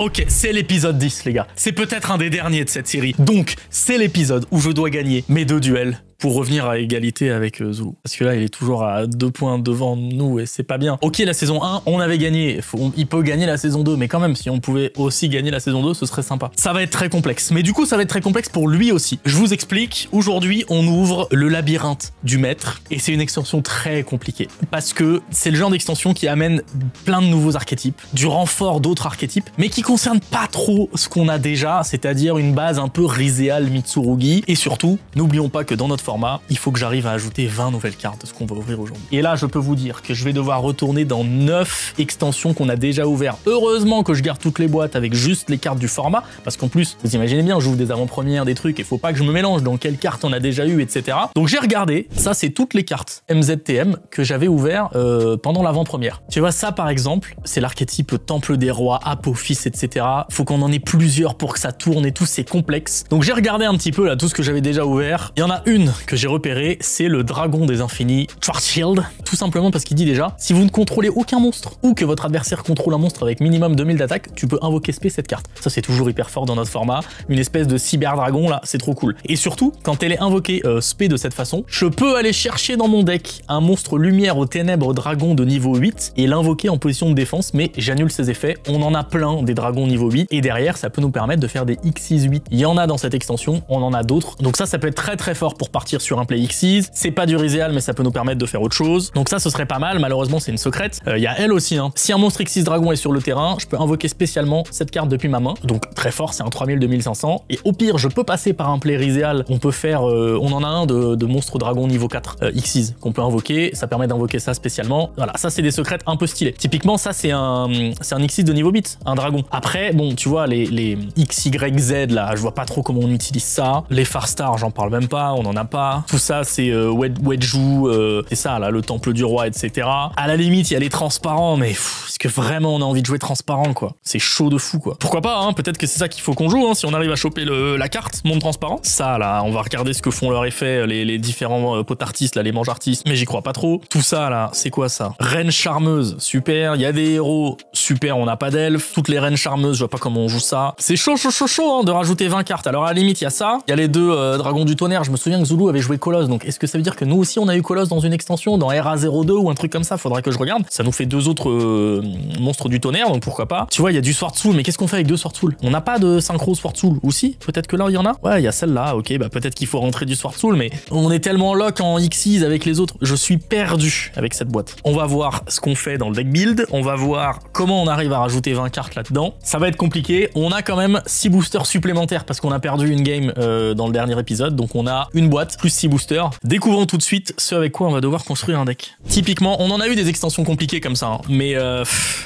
Ok, c'est l'épisode 10 les gars. C'est peut-être un des derniers de cette série. Donc, c'est l'épisode où je dois gagner mes 2 duels pour revenir à égalité avec Zulu. Parce que là, il est toujours à 2 points devant nous et c'est pas bien. Ok, la saison 1, on avait gagné. Il peut gagner la saison 2, mais quand même, si on pouvait aussi gagner la saison 2, ce serait sympa. Ça va être très complexe. Mais du coup, ça va être très complexe pour lui aussi. Je vous explique. Aujourd'hui, on ouvre le labyrinthe du maître et c'est une extension très compliquée. Parce que c'est le genre d'extension qui amène plein de nouveaux archétypes, du renfort d'autres archétypes, mais qui concerne pas trop ce qu'on a déjà, c'est-à-dire une base un peu Rizéal Mitsurugi. Et surtout, n'oublions pas que dans notre format, il faut que j'arrive à ajouter 20 nouvelles cartes de ce qu'on va ouvrir aujourd'hui. Et là, je peux vous dire que je vais devoir retourner dans 9 extensions qu'on a déjà ouvertes. Heureusement que je garde toutes les boîtes avec juste les cartes du format, parce qu'en plus, vous imaginez bien, j'ouvre des avant-premières, des trucs, il faut pas que je me mélange dans quelles cartes on a déjà eu, etc. Donc j'ai regardé, ça c'est toutes les cartes MZTM que j'avais ouvert pendant l'avant-première. Tu vois, ça par exemple, c'est l'archétype Temple des Rois, Apophis, etc. Faut qu'on en ait plusieurs pour que ça tourne et tout, c'est complexe. Donc j'ai regardé un petit peu là tout ce que j'avais déjà ouvert. Il y en a une que j'ai repérée, c'est le Dragon des Infinis, Schwarzschild, tout simplement parce qu'il dit déjà, si vous ne contrôlez aucun monstre ou que votre adversaire contrôle un monstre avec minimum 2000 d'attaque, tu peux invoquer spé cette carte. Ça c'est toujours hyper fort dans notre format, une espèce de cyber-dragon là, c'est trop cool. Et surtout, quand elle est invoquée spé de cette façon, je peux aller chercher dans mon deck un monstre lumière aux ténèbres dragon de niveau 8 et l'invoquer en position de défense, mais j'annule ses effets. On en a plein des dragons niveau 8 et derrière ça peut nous permettre de faire des X6-8. Il y en a dans cette extension, on en a d'autres. Donc ça peut être très très fort pour partir sur un play X6. C'est pas du Rizéal, mais ça peut nous permettre de faire autre chose. Donc ça, ce serait pas mal. Malheureusement, c'est une secrète. Il y a elle aussi. Hein. Si un monstre X6 dragon est sur le terrain, je peux invoquer spécialement cette carte depuis ma main. Donc très fort, c'est un 3000-2500. Et au pire, je peux passer par un play Rizéal. On peut faire, on en a un de monstre dragon niveau 4 X6 qu'on peut invoquer. Ça permet d'invoquer ça spécialement. Voilà, ça c'est des secrètes un peu stylées. Typiquement, ça c'est un X6 de niveau 8, un dragon. Après, bon, tu vois les XYZ là, je vois pas trop comment on utilise ça. Les Farstar, j'en parle même pas, on en a pas. Tout ça, c'est Wedju, c'est ça là, le temple du roi, etc. À la limite, il y a les transparents, mais est-ce que vraiment on a envie de jouer transparent, quoi? C'est chaud de fou, quoi. Pourquoi pas, hein? Peut-être que c'est ça qu'il faut qu'on joue, hein, si on arrive à choper la carte monde transparent. Ça, là, on va regarder ce que font leur effet les différents potartistes, là, les mange-artistes, mais j'y crois pas trop. Tout ça, là, c'est quoi ça? Reine charmeuse, super. Il y a des héros, super, on n'a pas d'elfes. Toutes les reines charmeuses, je vois pas comment on joue ça. C'est chaud, hein, de rajouter 20 cartes. Alors, à la limite, il y a ça. Il y a les 2 dragons du tonnerre. Je me souviens que Zulu avait joué Colosse, donc est-ce que ça veut dire que nous aussi on a eu Colosse dans une extension, dans RA02 ou un truc comme ça? Faudrait que je regarde. Ça nous fait 2 autres monstres du tonnerre, donc pourquoi pas. Tu vois, il y a du Sword Soul, mais qu'est-ce qu'on fait avec 2 Sword Soul? On n'a pas de synchro Sword Soul, ou si? Peut-être que là il y en a? Ouais, il y a celle-là, ok, bah peut-être qu'il faut rentrer du Sword Soul, mais on est tellement lock en X6 avec les autres, je suis perdu avec cette boîte. On va voir ce qu'on fait dans le deck build, on va voir comment on arrive à rajouter 20 cartes là-dedans. Ça va être compliqué, on a quand même 6 boosters supplémentaires parce qu'on a perdu une game dans le dernier épisode, donc on a une boîte plus 6 boosters. Découvrons tout de suite ce avec quoi on va devoir construire un deck. Typiquement, on en a eu des extensions compliquées comme ça, hein, mais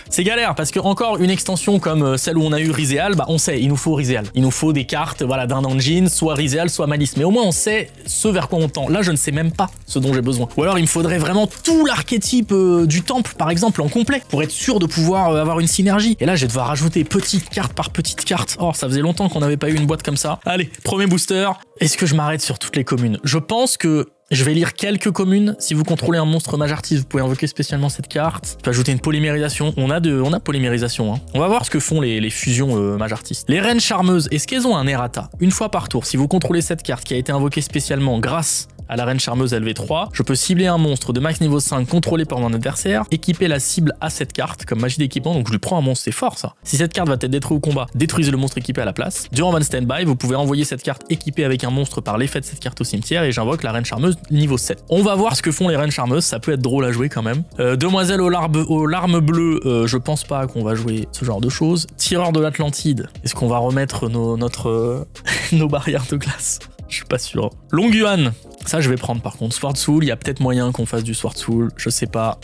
c'est galère parce que encore une extension comme celle où on a eu Rizéal, bah on sait, il nous faut Rizéal. Il nous faut des cartes, voilà, d'un engine, soit Rizéal, soit Malice. Mais au moins on sait ce vers quoi on tend. Là, je ne sais même pas ce dont j'ai besoin. Ou alors il me faudrait vraiment tout l'archétype du temple, par exemple, en complet, pour être sûr de pouvoir avoir une synergie. Et là, je vais devoir rajouter petite carte par petite carte. Oh, ça faisait longtemps qu'on n'avait pas eu une boîte comme ça. Allez, premier booster. Est-ce que je m'arrête sur toutes les communes? Je pense que je vais lire quelques communes. Si vous contrôlez un monstre mage artiste, vous pouvez invoquer spécialement cette carte. Je peux ajouter une polymérisation. On a polymérisation. Hein. On va voir ce que font les fusions mage artistes. Les reines charmeuses, est-ce qu'elles ont un errata? Une fois par tour, si vous contrôlez cette carte qui a été invoquée spécialement grâce à la reine charmeuse LV3, je peux cibler un monstre de max niveau 5 contrôlé par mon adversaire, équiper la cible à cette carte comme magie d'équipement, donc je lui prends un monstre, c'est fort ça. Si cette carte va être détruite au combat, détruisez le monstre équipé à la place. Durant mon standby, vous pouvez envoyer cette carte équipée avec un monstre par l'effet de cette carte au cimetière et j'invoque la reine charmeuse niveau 7. On va voir ce que font les reines charmeuses, ça peut être drôle à jouer quand même. Demoiselle aux larmes bleues, je pense pas qu'on va jouer ce genre de choses. Tireur de l'Atlantide, est-ce qu'on va remettre nos barrières de glace? Je suis pas sûr. Longuan, ça je vais prendre par contre. Sword Soul, il y a peut-être moyen qu'on fasse du Sword Soul, je sais pas.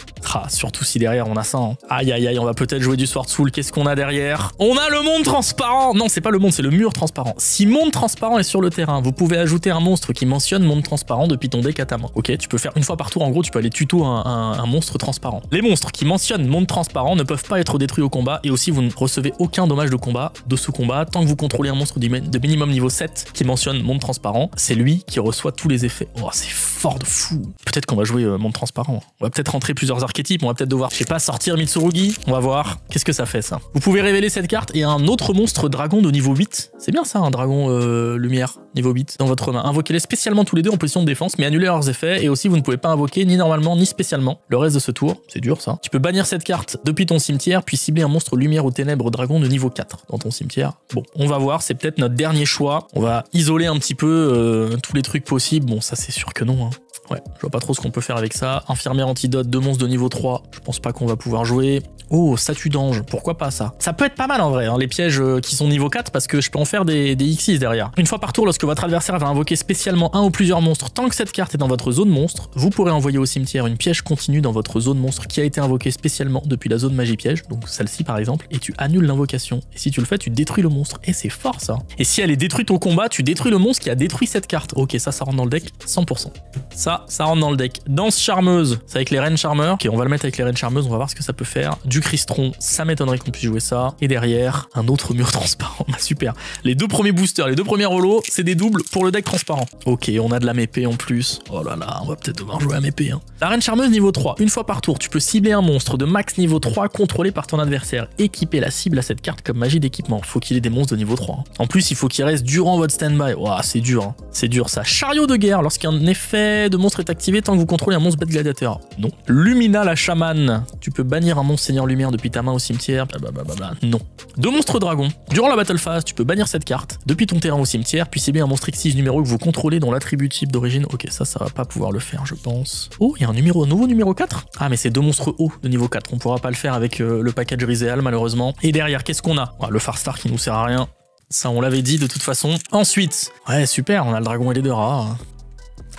Surtout si derrière on a ça. Hein. Aïe aïe aïe, on va peut-être jouer du Sword Soul. Qu'est-ce qu'on a derrière? On a le monde transparent. Non, c'est pas le monde, c'est le mur transparent. Si monde transparent est sur le terrain, vous pouvez ajouter un monstre qui mentionne monde transparent depuis ton deck à ta main. Ok, tu peux faire une fois par tour, en gros, tu peux aller tuto un monstre transparent. Les monstres qui mentionnent monde transparent ne peuvent pas être détruits au combat et aussi vous ne recevez aucun dommage de combat de ce combat tant que vous contrôlez un monstre de minimum niveau 7 qui mentionne monde transparent. transparent, c'est lui qui reçoit tous les effets. Oh, c'est fort de fou. Peut-être qu'on va jouer monde transparent. On va peut-être rentrer plusieurs archétypes, on va peut-être devoir, je sais pas, sortir Mitsurugi. On va voir. Qu'est-ce que ça fait, ça? Vous pouvez révéler cette carte et un autre monstre dragon de niveau 8. C'est bien ça, un dragon lumière, niveau 8, dans votre main. Invoquez-les spécialement tous les deux en position de défense, mais annulez leurs effets. Et aussi, vous ne pouvez pas invoquer ni normalement, ni spécialement le reste de ce tour. C'est dur, ça. Tu peux bannir cette carte depuis ton cimetière, puis cibler un monstre lumière ou ténèbres dragon de niveau 4 dans ton cimetière. Bon, on va voir, c'est peut-être notre dernier choix. On va isoler un petit peu tous les trucs possibles. Bon, ça, c'est sûr que non, hein. Ouais, je vois pas trop ce qu'on peut faire avec ça. Infirmière antidote, 2 monstres de niveau 3. Je pense pas qu'on va pouvoir jouer. Oh, statue d'ange, pourquoi pas ça? Ça peut être pas mal en vrai, hein, les pièges qui sont niveau 4, parce que je peux en faire des X6 derrière. Une fois par tour, lorsque votre adversaire va invoquer spécialement un ou plusieurs monstres, tant que cette carte est dans votre zone monstre, vous pourrez envoyer au cimetière une piège continue dans votre zone monstre qui a été invoquée spécialement depuis la zone magie piège, donc celle-ci par exemple, et tu annules l'invocation. Et si tu le fais, tu détruis le monstre. Et c'est fort ça. Et si elle est détruite au combat, tu détruis le monstre qui a détruit cette carte. Ok, ça rentre dans le deck 100%. Ça rentre dans le deck. Danse charmeuse, c'est avec les reines charmeurs. Ok, on va le mettre avec les reines charmeuses, on va voir ce que ça peut faire. Du cristron, ça m'étonnerait qu'on puisse jouer ça. Et derrière, un autre mur transparent. Bah super. Les 2 premiers boosters, les 2 premiers holos, c'est des doubles pour le deck transparent. Ok, on a de la mépée en plus. Oh là là, on va peut-être devoir jouer à mépée. Hein. La reine charmeuse niveau 3. Une fois par tour, tu peux cibler un monstre de max niveau 3 contrôlé par ton adversaire. Équiper la cible à cette carte comme magie d'équipement. Faut qu'il ait des monstres de niveau 3. Hein. En plus, il faut qu'il reste durant votre stand-by. Ouah, c'est dur. Hein. C'est dur ça. Chariot de guerre. Lorsqu'un effet de monstre est activé, tant que vous contrôlez un monstre bête gladiateur. Non. Lumina la chamane. Tu peux bannir un monstre seigneur lumière depuis ta main au cimetière. Blablabla. Non. 2 monstres dragons. Durant la battle phase, tu peux bannir cette carte depuis ton terrain au cimetière, puis cibler un monstre X6 numéro que vous contrôlez dont l'attribut type d'origine. Ok, ça va pas pouvoir le faire, je pense. Oh, il y a un nouveau numéro 4. Ah, mais c'est 2 monstres hauts de niveau 4. On pourra pas le faire avec le package Rizéal, malheureusement. Et derrière, qu'est-ce qu'on a? Le Farstar qui nous sert à rien. Ça, on l'avait dit de toute façon. Ensuite, ouais, super, on a le dragon et les 2 rats.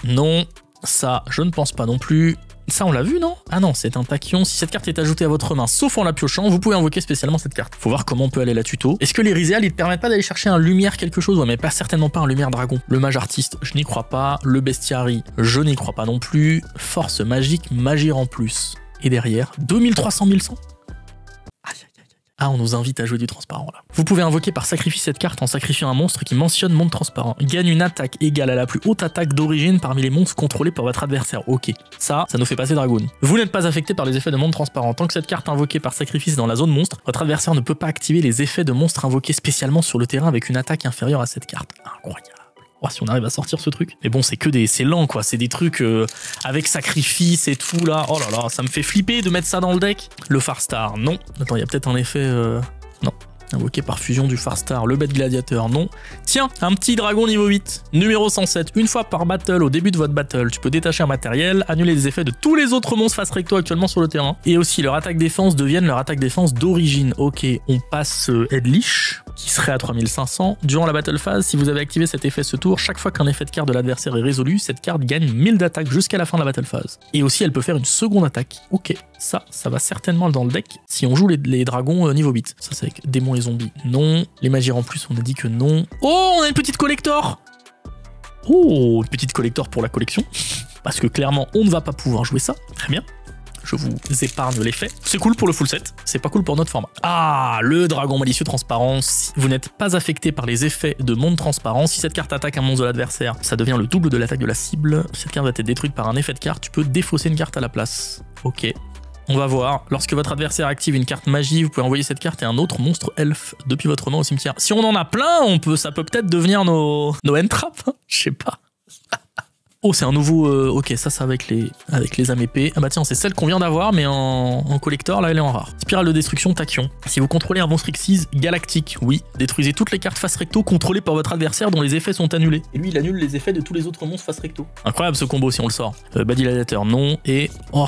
Non, ça, je ne pense pas non plus. Ça, on l'a vu, non? Ah non, c'est un tachyon. Si cette carte est ajoutée à votre main, sauf en la piochant, vous pouvez invoquer spécialement cette carte. Faut voir comment on peut aller la tuto. Est-ce que les Rizéal, ils te permettent pas d'aller chercher un lumière quelque chose? Ouais, mais pas certainement pas un lumière dragon. Le mage artiste, je n'y crois pas. Le bestiary, je n'y crois pas non plus. Force magique, magir en plus. Et derrière, 2300 1100. Ah, on nous invite à jouer du transparent là. Vous pouvez invoquer par sacrifice cette carte en sacrifiant un monstre qui mentionne monde transparent. Gagne une attaque égale à la plus haute attaque d'origine parmi les monstres contrôlés par votre adversaire. Ok, ça nous fait passer Dragoon. Vous n'êtes pas affecté par les effets de monde transparent. Tant que cette carte invoquée par sacrifice est dans la zone monstre, votre adversaire ne peut pas activer les effets de monstres invoqués spécialement sur le terrain avec une attaque inférieure à cette carte. Incroyable. Oh, si on arrive à sortir ce truc. Mais bon, c'est lent quoi, c'est des trucs avec sacrifice et tout là. Oh là là, ça me fait flipper de mettre ça dans le deck. Le Farstar, non. Attends, il y a peut-être un effet... Non. Invoqué par fusion du Farstar, le bête gladiateur, non. Tiens, un petit dragon niveau 8, numéro 107. Une fois par battle, au début de votre battle, tu peux détacher un matériel, annuler les effets de tous les autres monstres face recto actuellement sur le terrain. Et aussi, leur attaque défense deviennent leur attaque défense d'origine. Ok, on passe Edlich, qui serait à 3500. Durant la battle phase, si vous avez activé cet effet ce tour, chaque fois qu'un effet de carte de l'adversaire est résolu, cette carte gagne 1000 d'attaque jusqu'à la fin de la battle phase. Et aussi, elle peut faire une seconde attaque. Ok, ça va certainement dans le deck si on joue les dragons niveau 8. Ça, c'est avec démons et zombies. Non. Les magies en plus, on a dit que non. Oh, on a une petite collector. Oh, une petite collector pour la collection. Parce que clairement, on ne va pas pouvoir jouer ça. Très bien. Je vous épargne l'effet. C'est cool pour le full set, c'est pas cool pour notre format. Ah, le dragon malicieux transparent. Si vous n'êtes pas affecté par les effets de monde transparent, si cette carte attaque un monstre de l'adversaire, ça devient le double de l'attaque de la cible. Cette carte va être détruite par un effet de carte, tu peux défausser une carte à la place. Ok. On va voir. Lorsque votre adversaire active une carte magie, vous pouvez envoyer cette carte et un autre monstre elfe depuis votre main au cimetière. Si on en a plein, ça peut peut-être devenir nos end-traps, hein, je sais pas. Oh, c'est un nouveau... ok, ça avec les âmes épées. Ah bah tiens, c'est celle qu'on vient d'avoir, mais en collector, là, elle est en rare. Spirale de destruction, tachyon. Si vous contrôlez un monstre X6 galactique, oui, détruisez toutes les cartes face recto contrôlées par votre adversaire dont les effets sont annulés. Et lui, il annule les effets de tous les autres monstres face recto. Incroyable ce combo si on le sort. Badilateur, non. Et... oh,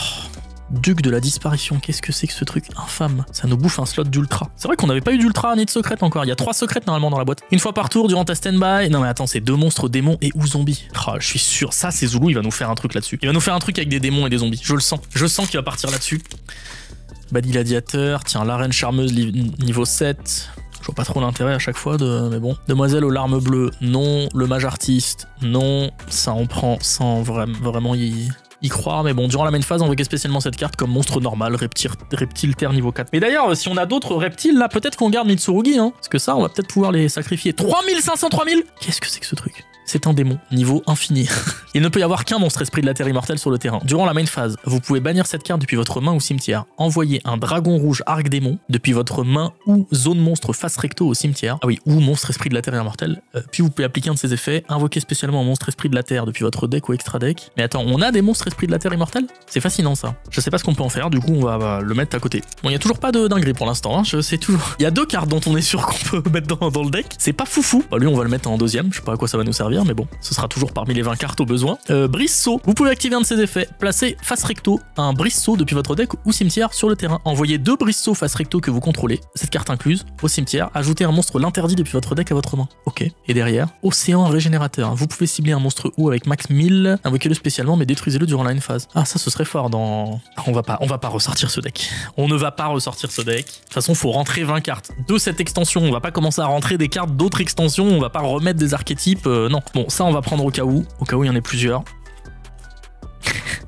Duc de la disparition, qu'est-ce que c'est que ce truc infâme? Ça nous bouffe un slot d'ultra. C'est vrai qu'on n'avait pas eu d'ultra ni de secrète encore. Il y a 3 secrètes normalement dans la boîte. Une fois par tour durant ta stand-by. Non mais attends, c'est 2 monstres démons et ou zombies. Oh, je suis sûr, ça c'est Zoulou, il va nous faire un truc là-dessus. Il va nous faire un truc avec des démons et des zombies. Je le sens. Je sens qu'il va partir là-dessus. Badigladiateur, tiens, l'arène charmeuse niveau 7. Je vois pas trop l'intérêt à chaque fois mais bon. Demoiselle aux larmes bleues, non. Le mage artiste, non. Ça on prend sans vraiment y croire, mais bon, durant la main phase, invoquez spécialement cette carte comme monstre normal, reptile terre niveau 4. Mais d'ailleurs, si on a d'autres reptiles, là, peut-être qu'on garde Mitsurugi, hein, parce que ça, on va peut-être pouvoir les sacrifier. 3500, 3000 ? Qu'est-ce que c'est que ce truc ? C'est un démon, niveau infini. Il ne peut y avoir qu'un monstre esprit de la terre immortelle sur le terrain. Durant la main phase, vous pouvez bannir cette carte depuis votre main ou cimetière. Envoyer un dragon rouge arc démon depuis votre main ou zone monstre face recto au cimetière. Ah oui, ou monstre esprit de la terre immortelle. Puis vous pouvez appliquer un de ses effets, invoquer spécialement un monstre esprit de la terre depuis votre deck ou extra deck. Mais attends, on a des monstres esprits de la terre immortelle? C'est fascinant ça. Je sais pas ce qu'on peut en faire, du coup on va le mettre à côté. Bon, il y a toujours pas de dinguerie pour l'instant, hein. Je sais toujours. Il y a 2 cartes dont on est sûr qu'on peut mettre dans le deck. C'est pas foufou. Bah, lui on va le mettre en deuxième, je sais pas à quoi ça va nous servir, mais bon, ce sera toujours parmi les 20 cartes au besoin. Brise-saut. Vous pouvez activer un de ses effets. Placez face recto un brise-saut depuis votre deck ou cimetière sur le terrain. Envoyez 2 brise-sauts face recto que vous contrôlez, cette carte incluse, au cimetière. Ajoutez un monstre l'interdit depuis votre deck à votre main. Ok. Et derrière, océan régénérateur. Vous pouvez cibler un monstre ou avec max 1000, invoquez-le spécialement mais détruisez-le durant la end phase. Ah ça ce serait fort dans... On va pas ressortir ce deck. On ne va pas ressortir ce deck. De toute façon faut rentrer 20 cartes de cette extension. On va pas commencer à rentrer des cartes d'autres extensions. On va pas remettre des archétypes. Non. Bon ça on va prendre au cas où il y en ait plusieurs.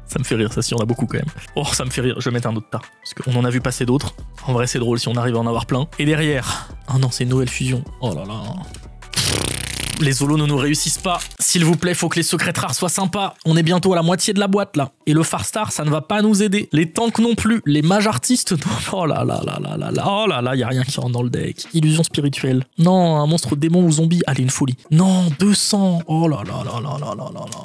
Ça me fait rire, ça, si on a beaucoup quand même. Oh, ça me fait rire, je vais mettre un autre tas. Parce qu'on en a vu passer d'autres. En vrai, c'est drôle si on arrive à en avoir plein. Et derrière... Oh non, c'est Noël Fusion. Oh là là... Les holos ne nous réussissent pas. S'il vous plaît, faut que les secrets rares soient sympas. On est bientôt à la moitié de la boîte, là. Et le Farstar, ça ne va pas nous aider. Les tanks non plus. Les mages artistes, non. Oh là là là là là là. Oh là là, y a rien qui rentre dans le deck. Illusion spirituelle. Non, un monstre démon ou zombie. Allez, une folie. Non, 200. Oh là là là là là là là là.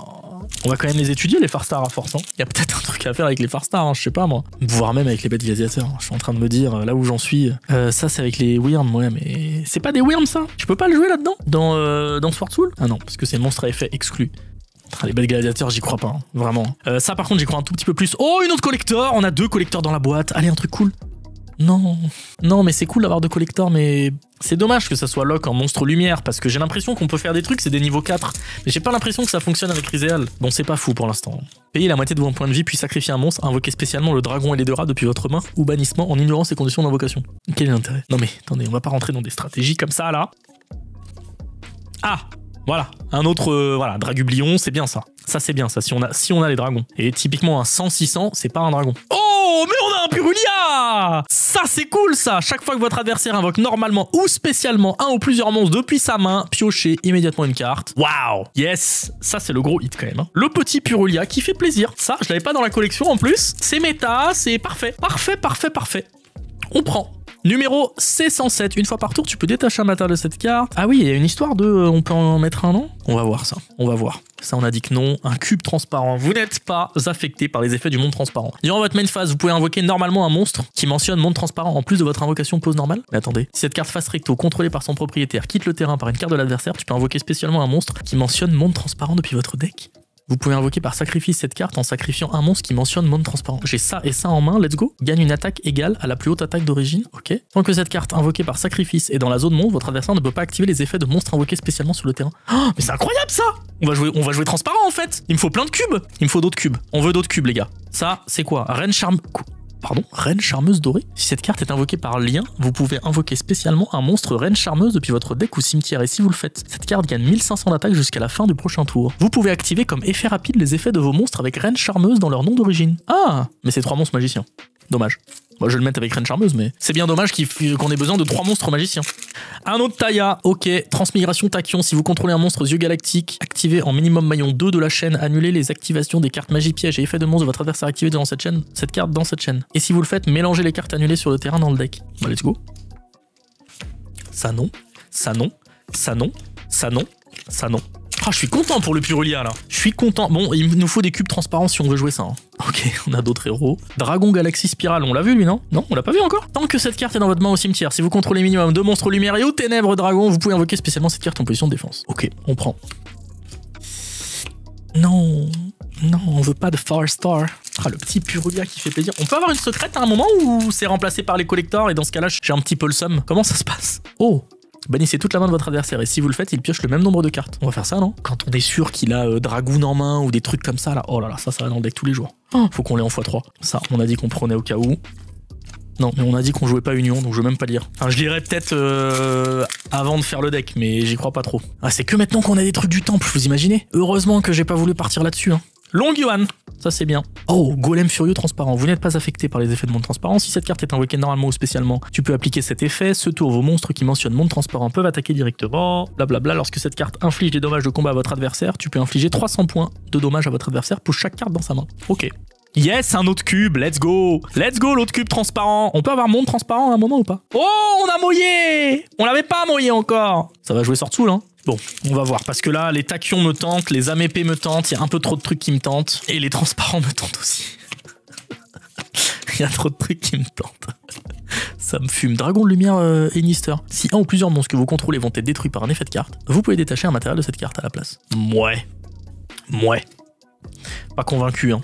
On va quand même les étudier, les Farstars, à force. Hein. Y a peut-être un truc à faire avec les Farstars, hein, je sais pas moi. Voire même avec les bêtes gladiateurs. Je suis en train de me dire, là où j'en suis. Ça, c'est avec les Wyrms, ouais, mais c'est pas des Wyrms, ça. Tu peux pas le jouer là-dedans dans Sword Soul? Ah non, parce que c'est monstre à effet exclu. Les bêtes gladiateurs, j'y crois pas, hein, vraiment. Ça, par contre, j'y crois un tout petit peu plus. Oh, une autre collector! On a 2 collecteurs dans la boîte. Allez, un truc cool. Non, non, mais c'est cool d'avoir 2 collecteurs, mais c'est dommage que ça soit lock en monstre lumière, parce que j'ai l'impression qu'on peut faire des trucs, c'est des niveaux 4, mais j'ai pas l'impression que ça fonctionne avec Rizéal. Bon, c'est pas fou pour l'instant. Payez la moitié de vos points de vie, puis sacrifiez un monstre, invoquez spécialement le dragon et les 2 rats depuis votre main, ou bannissement en ignorant ses conditions d'invocation. Quel est l'intérêt? Non mais, attendez, on va pas rentrer dans des stratégies comme ça, là. Ah! Voilà, un autre, voilà, Dragublion, c'est bien ça. Ça c'est bien ça, si on a les dragons. Et typiquement un 100-600, c'est pas un dragon. Oh, mais on a un Purulia! Ça c'est cool ça! Chaque fois que votre adversaire invoque normalement ou spécialement un ou plusieurs monstres depuis sa main, piochez immédiatement une carte. Waouh! Yes! Ça c'est le gros hit quand même. Hein. Le petit Purulia qui fait plaisir. Ça, je l'avais pas dans la collection en plus. C'est méta, c'est parfait. Parfait, parfait, parfait. On prend. Numéro C107. Une fois par tour, tu peux détacher un matériel de cette carte. Ah oui, il y a une histoire de... on peut en mettre un, non? On va voir ça. On va voir. Ça, on a dit que non. Un cube transparent. Vous n'êtes pas affecté par les effets du monde transparent. Durant votre main phase, vous pouvez invoquer normalement un monstre qui mentionne monde transparent en plus de votre invocation pose normale. Mais attendez. Si cette carte face recto, contrôlée par son propriétaire, quitte le terrain par une carte de l'adversaire, tu peux invoquer spécialement un monstre qui mentionne monde transparent depuis votre deck. Vous pouvez invoquer par sacrifice cette carte en sacrifiant un monstre qui mentionne monde transparent. J'ai ça et ça en main, let's go. Gagne une attaque égale à la plus haute attaque d'origine, ok. Tant que cette carte invoquée par sacrifice est dans la zone monstre, votre adversaire ne peut pas activer les effets de monstres invoqués spécialement sur le terrain. Oh, mais c'est incroyable ça! On va jouer transparent en fait. Il me faut plein de cubes. Il me faut d'autres cubes. On veut d'autres cubes les gars. Ça, c'est quoi? Reine Reine Charmeuse Dorée. Si cette carte est invoquée par lien, vous pouvez invoquer spécialement un monstre Reine Charmeuse depuis votre deck ou cimetière. Et si vous le faites, cette carte gagne 1500 d'attaque jusqu'à la fin du prochain tour. Vous pouvez activer comme effet rapide les effets de vos monstres avec Reine Charmeuse dans leur nom d'origine. Ah, mais c'est 3 monstres magiciens. Dommage. Moi, je vais le mettre avec Reine Charmeuse, mais c'est bien dommage qu'on ait besoin de 3 monstres magiciens. Un autre Taya, ok. Transmigration Tachyon. Si vous contrôlez un monstre yeux galactiques, activez en minimum maillon 2 de la chaîne, annulez les activations des cartes magie piège et effets de monstre de votre adversaire activés dans cette chaîne, cette carte dans cette chaîne. Et si vous le faites, mélangez les cartes annulées sur le terrain dans le deck. Bah, let's go. Ça non, ça non, ça non, ça non, ça non. Ah, je suis content pour le Purulia là. Je suis content. Bon, il nous faut des cubes transparents si on veut jouer ça. Hein. Ok, on a d'autres héros. Dragon Galaxy Spirale, on l'a vu lui, non? Non, on l'a pas vu encore. Tant que cette carte est dans votre main au cimetière, si vous contrôlez minimum 2 monstres lumière et ou ténèbres dragon, vous pouvez invoquer spécialement cette carte en position de défense. Ok, on prend. Non, non, on veut pas de Farstar. Ah, le petit Purulia qui fait plaisir. On peut avoir une secrète à un moment où c'est remplacé par les collectors et dans ce cas-là, j'ai un petit peu le somme. Comment ça se passe? Oh! Bannissez toute la main de votre adversaire et si vous le faites, il pioche le même nombre de cartes. On va faire ça, non? Quand on est sûr qu'il a Dragoon en main ou des trucs comme ça, là. Oh là là, ça va dans le deck tous les jours. Oh, faut qu'on l'ait en x3. Ça, on a dit qu'on prenait au cas où. Non, mais on a dit qu'on jouait pas Union, donc je vais même pas lire. Enfin, je lirai peut-être avant de faire le deck, mais j'y crois pas trop. Ah, c'est que maintenant qu'on a des trucs du temple, vous imaginez? Heureusement que j'ai pas voulu partir là-dessus, hein. Long Yuan. Ça c'est bien. Oh, Golem Furieux transparent. Vous n'êtes pas affecté par les effets de monde transparent. Si cette carte est invoquée normalement ou spécialement, tu peux appliquer cet effet. Ce tour, vos monstres qui mentionnent monde transparent peuvent attaquer directement. Blablabla. Lorsque cette carte inflige des dommages de combat à votre adversaire, tu peux infliger 300 points de dommages à votre adversaire pour chaque carte dans sa main. Ok. Yes, un autre cube, let's go. Let's go, l'autre cube transparent. On peut avoir monde transparent à un moment ou pas? Oh, on a moyé. On l'avait pas moyé encore. Ça va jouer Swordsoul, hein. Bon, on va voir, parce que là, les tachyons me tentent, les amépées me tentent, il y a un peu trop de trucs qui me tentent, et les transparents me tentent aussi. Il y a trop de trucs qui me tentent. Ça me fume. Dragon de lumière et Nister. Si un ou plusieurs monstres que vous contrôlez vont être détruits par un effet de carte, vous pouvez détacher un matériel de cette carte à la place. Ouais. Pas convaincu, hein.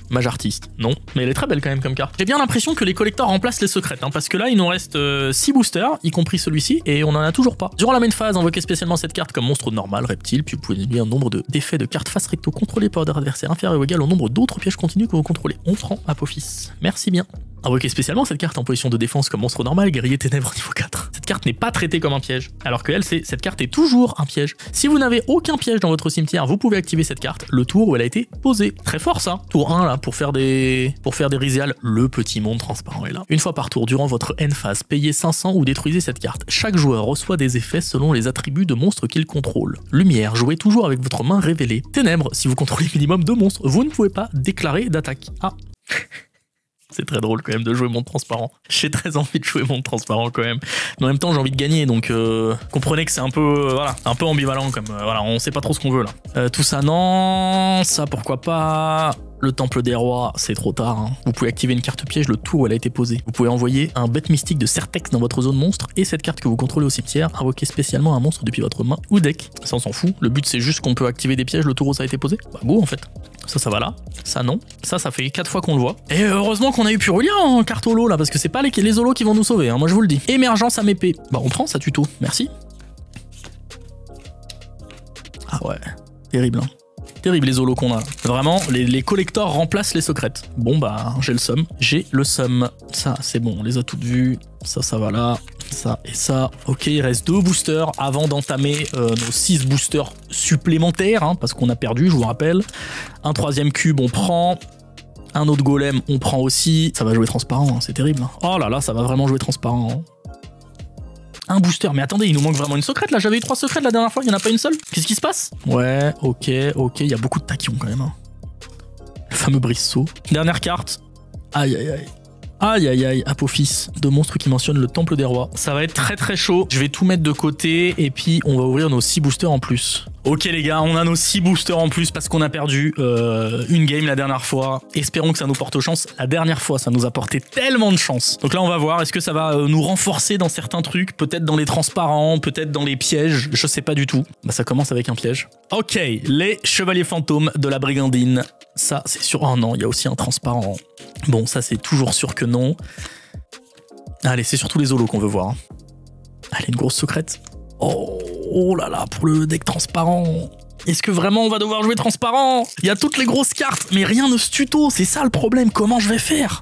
Mage artiste, non, mais elle est très belle quand même comme carte. J'ai bien l'impression que les collecteurs remplacent les secrètes, hein, parce que là il nous reste 6 boosters, y compris celui-ci, et on en a toujours pas. Durant la main phase, invoquez spécialement cette carte comme monstre normal, reptile, puis vous pouvez déduire un nombre d'effets de cartes face recto contrôlés par votre adversaire inférieur ou égal au nombre d'autres pièges continus que vous contrôlez. On prend Apophis. Merci bien. Invoquez spécialement cette carte en position de défense comme monstre normal, guerrier ténèbres niveau 4. Cette carte n'est pas traitée comme un piège, alors que cette carte est toujours un piège. Si vous n'avez aucun piège dans votre cimetière, vous pouvez activer cette carte le tour où elle a été posée. Très fort ça. Tour 1 là, pour faire des riséales, le petit monde transparent est là. Une fois par tour, durant votre end phase, payez 500 ou détruisez cette carte. Chaque joueur reçoit des effets selon les attributs de monstres qu'il contrôle. Lumière, jouez toujours avec votre main révélée. Ténèbres, si vous contrôlez minimum 2 monstres, vous ne pouvez pas déclarer d'attaque. Ah. C'est très drôle quand même de jouer monde transparent. J'ai très envie de jouer monde transparent quand même. Mais en même temps, j'ai envie de gagner, donc comprenez que c'est un peu, voilà, un peu ambivalent comme, voilà, on sait pas trop ce qu'on veut là. Tout ça, non. Ça, pourquoi pas. Le Temple des Rois, c'est trop tard. Hein. Vous pouvez activer une carte piège le tour où elle a été posée. Vous pouvez envoyer un bête mystique de Certex dans votre zone monstre et cette carte que vous contrôlez au cimetière, invoquer spécialement un monstre depuis votre main ou deck. Ça, on s'en fout. Le but, c'est juste qu'on peut activer des pièges le tour où ça a été posé. Bah, go en fait. Ça va là. Ça, non. Ça fait 4 fois qu'on le voit. Et heureusement qu'on a eu Purulien en carte holo là, parce que c'est pas les holos qui vont nous sauver, hein, moi je vous le dis. Émergence à m'épée. Bah, on prend ça tuto. Merci. Ah ouais. Terrible, hein. Terrible les holos qu'on a là. Vraiment, les collectors remplacent les secrètes. Bon bah, j'ai le seum. Ça, c'est bon, on les a toutes vues. Ça va là. Ça et ça. Ok, il reste 2 boosters avant d'entamer nos 6 boosters supplémentaires, hein, parce qu'on a perdu, je vous rappelle. Un 3e cube, on prend. Un autre golem, on prend aussi. Ça va jouer transparent, hein, c'est terrible. Hein. Oh là là, ça va vraiment jouer transparent. Hein. Un booster, mais attendez, il nous manque vraiment une secrète là, j'avais eu 3 secrètes la dernière fois, il n'y en a pas une seule. Qu'est-ce qui se passe? Ouais, ok, il y a beaucoup de tachyons quand même. Hein. Le fameux brise-saut. Dernière carte. Aïe, Apophis, de monstres qui mentionnent le Temple des Rois. Ça va être très très chaud, je vais tout mettre de côté et puis on va ouvrir nos 6 boosters en plus. Ok les gars, on a nos 6 boosters en plus parce qu'on a perdu une game la dernière fois. Espérons que ça nous porte chance. La dernière fois, ça nous a porté tellement de chance. Donc là, on va voir, est-ce que ça va nous renforcer dans certains trucs, peut-être dans les transparents, peut-être dans les pièges, je sais pas du tout. Bah ça commence avec un piège. Ok, les chevaliers fantômes de la brigandine. Ça, c'est sûr. Oh non, il y a aussi un transparent. Bon, ça, c'est toujours sûr que non. Allez, c'est surtout les holos qu'on veut voir. Allez, une grosse secrète. Oh là là, pour le deck transparent. Est-ce que vraiment on va devoir jouer transparent? Il y a toutes les grosses cartes, mais rien ne se tuto. C'est ça le problème, comment je vais faire?